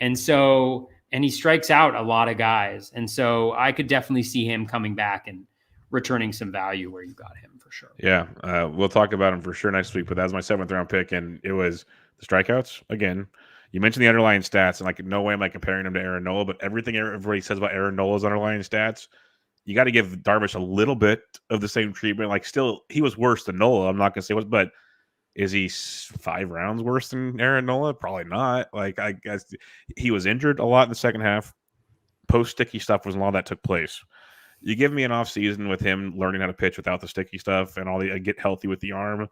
And he strikes out a lot of guys. And so I could definitely see him coming back and returning some value where you got him for sure. Yeah. We'll talk about him for sure next week, but that was my 7th round pick. And it was the strikeouts again. You mentioned the underlying stats, and like no way am I comparing him to Aaron Nola, but everything everybody says about Aaron Nola's underlying stats, you got to give Darvish a little bit of the same treatment. Like still, he was worse than Nola. I'm not going to say what, but is he 5 rounds worse than Aaron Nola? Probably not. Like I guess he was injured a lot in the second half. Post sticky stuff was a lot that took place. You give me an off season with him learning how to pitch without the sticky stuff and all the get healthy with the arm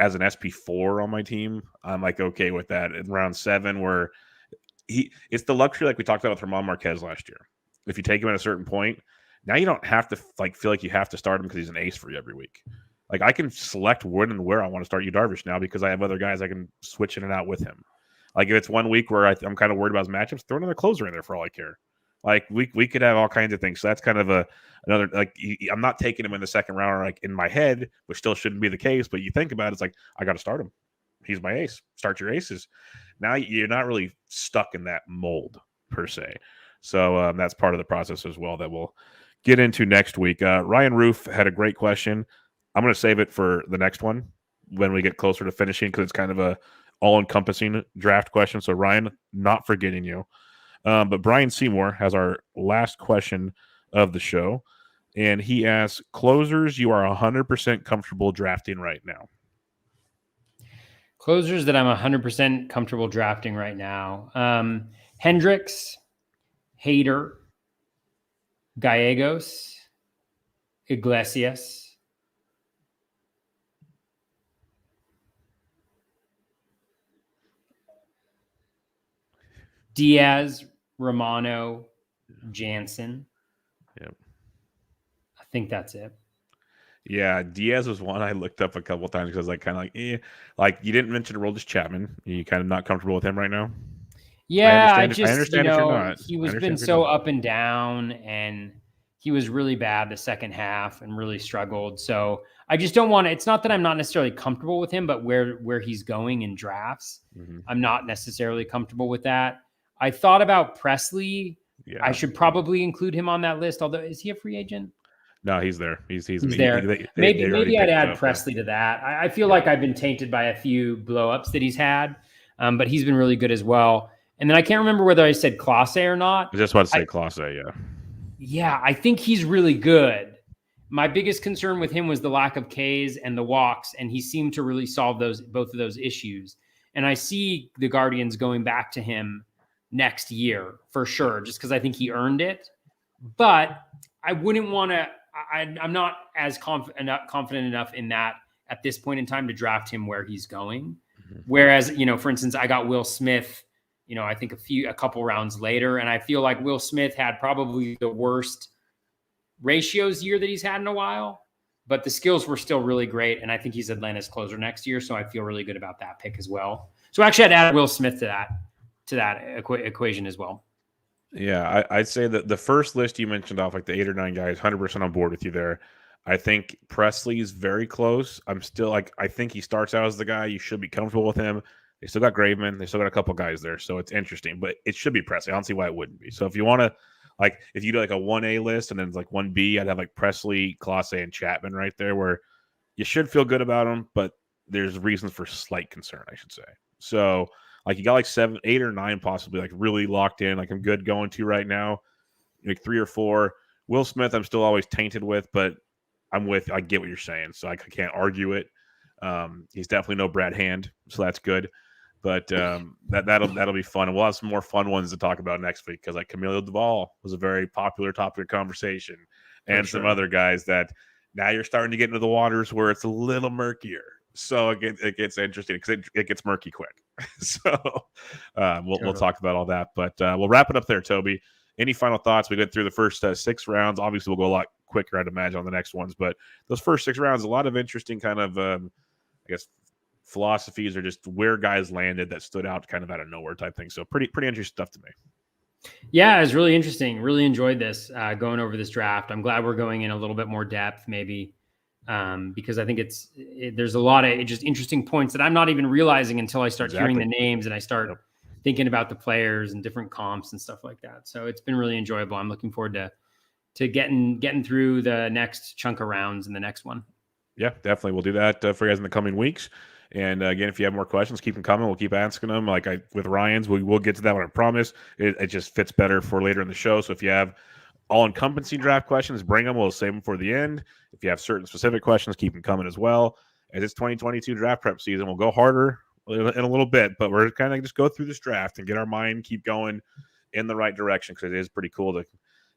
as an SP4 on my team. I'm like okay with that in round 7 where it's the luxury like we talked about with German Marquez last year. If you take him at a certain point, now you don't have to feel like you have to start him because he's an ace for you every week. Like I can select when and where I want to start you Darvish now because I have other guys I can switch in and out with him. Like if it's one week where I'm kind of worried about his matchups, throw another closer in there for all I care. Like we could have all kinds of things. So that's kind of another like I'm not taking him in the second round or like in my head, which still shouldn't be the case. But you think about it, it's like I got to start him. He's my ace. Start your aces. Now you're not really stuck in that mold per se. So that's part of the process as well that we'll get into next week. Ryan Roof had a great question. I'm going to save it for the next one when we get closer to finishing because it's kind of a all-encompassing draft question. So, Ryan, not forgetting you. But Brian Seymour has our last question of the show, and he asks, closers you are 100% comfortable drafting right now? Closers that I'm 100% comfortable drafting right now. Hendricks, Hader, Gallegos, Iglesias, Diaz, Romano, Jansen. Yep. I think that's it. Yeah, Diaz was one I looked up a couple of times because I was kind of like you didn't mention Aroldis Chapman. You kind of not comfortable with him right now? Yeah, I understand if you're not. He was been so up and down, and he was really bad the second half and really struggled. So I just don't want to. It's not that I'm not necessarily comfortable with him, but where he's going in drafts, I'm not necessarily comfortable with that. I thought about Presley. Yeah. I should probably include him on that list. Although, is he a free agent? No, he's there. He's there. Maybe I'd add Presley to that. I feel like I've been tainted by a few blow-ups that he's had, but he's been really good as well. And then I can't remember whether I said Clase or not. I was just about to say Clase, yeah. Yeah, I think he's really good. My biggest concern with him was the lack of Ks and the walks, and he seemed to really solve both of those issues. And I see the Guardians going back to him next year for sure, just because I think he earned it. But I wouldn't want to. I'm not as confident enough in that at this point in time to draft him where he's going. Whereas, for instance, I got Will Smith, I think a couple rounds later, and I feel like Will Smith had probably the worst ratios year that he's had in a while, but the skills were still really great. And I think he's Atlanta's closer next year. So I feel really good about that pick as well. So actually I'd add Will Smith to that equation as well. Yeah, I'd say that the first list you mentioned off like the 8 or 9 guys, 100% on board with you there. I think Presley's very close. I'm still I think he starts out as the guy. You should be comfortable with him. They still got Graveman. They still got a couple guys there. So it's interesting, but it should be Presley. I don't see why it wouldn't be. So if you want to, if you do a 1A list and then it's 1B, I'd have Presley, Clase, and Chapman right there where you should feel good about them, but there's reasons for slight concern, I should say. So you got 7, 8, or 9 possibly really locked in. I'm good going to right now. 3 or 4. Will Smith, I'm still always tainted with, but I get what you're saying, so I can't argue it. He's definitely no Brad Hand, so that's good. But that'll be fun, and we'll have some more fun ones to talk about next week because Camilo Duvall was a very popular topic of conversation, and some other guys that Now you're starting to get into the waters where it's a little murkier. So it gets interesting because it gets murky quick. So we'll talk about all that. But we'll wrap it up there, Toby. Any final thoughts? We went through the first 6 rounds. Obviously, we'll go a lot quicker, I'd imagine, on the next ones. But those first 6 rounds, a lot of interesting kind of, I guess, philosophies or just where guys landed that stood out kind of out of nowhere type thing. So pretty interesting stuff to me. Yeah, it was really interesting. Really enjoyed this going over this draft. I'm glad we're going in a little bit more depth, maybe, because I think there's a lot of just interesting points that I'm not even realizing until I start hearing the names and I start thinking about the players and different comps and stuff like that. So it's been really enjoyable. I'm looking forward to getting through the next chunk of rounds in the next one. Yeah, definitely. We'll do that for you guys in the coming weeks. And again, if you have more questions, keep them coming. We'll keep asking them. Like with Ryan's, we will get to that one, I promise. It just fits better for later in the show. So if you have all-encompassing draft questions, bring them. We'll save them for the end. If you have certain specific questions, keep them coming as well. As it's 2022 draft prep season, we'll go harder in a little bit, but we're kind of just go through this draft and get our mind keep going in the right direction because it is pretty cool to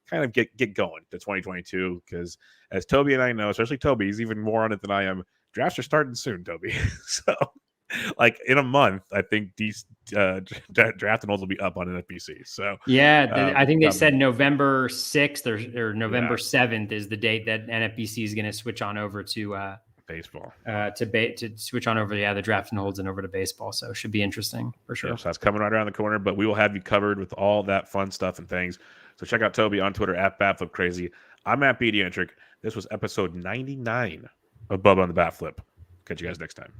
kind of get going to 2022 because as Toby and I know, especially Toby, he's even more on it than I am. Drafts are starting soon, Toby. So like in a month, I think these draft and holds will be up on NFBC. So yeah, I think they said November 6th or November 7th is the date that NFBC is going to switch on over to baseball to switch on over the draft and holds and over to baseball. So it should be interesting for sure. Yeah, so that's coming right around the corner, but we will have you covered with all that fun stuff and things. So check out Toby on Twitter at BatFlipCrazy. I'm at Pediatric. This was episode 99 of Bubba on the Bat Flip. Catch you guys next time.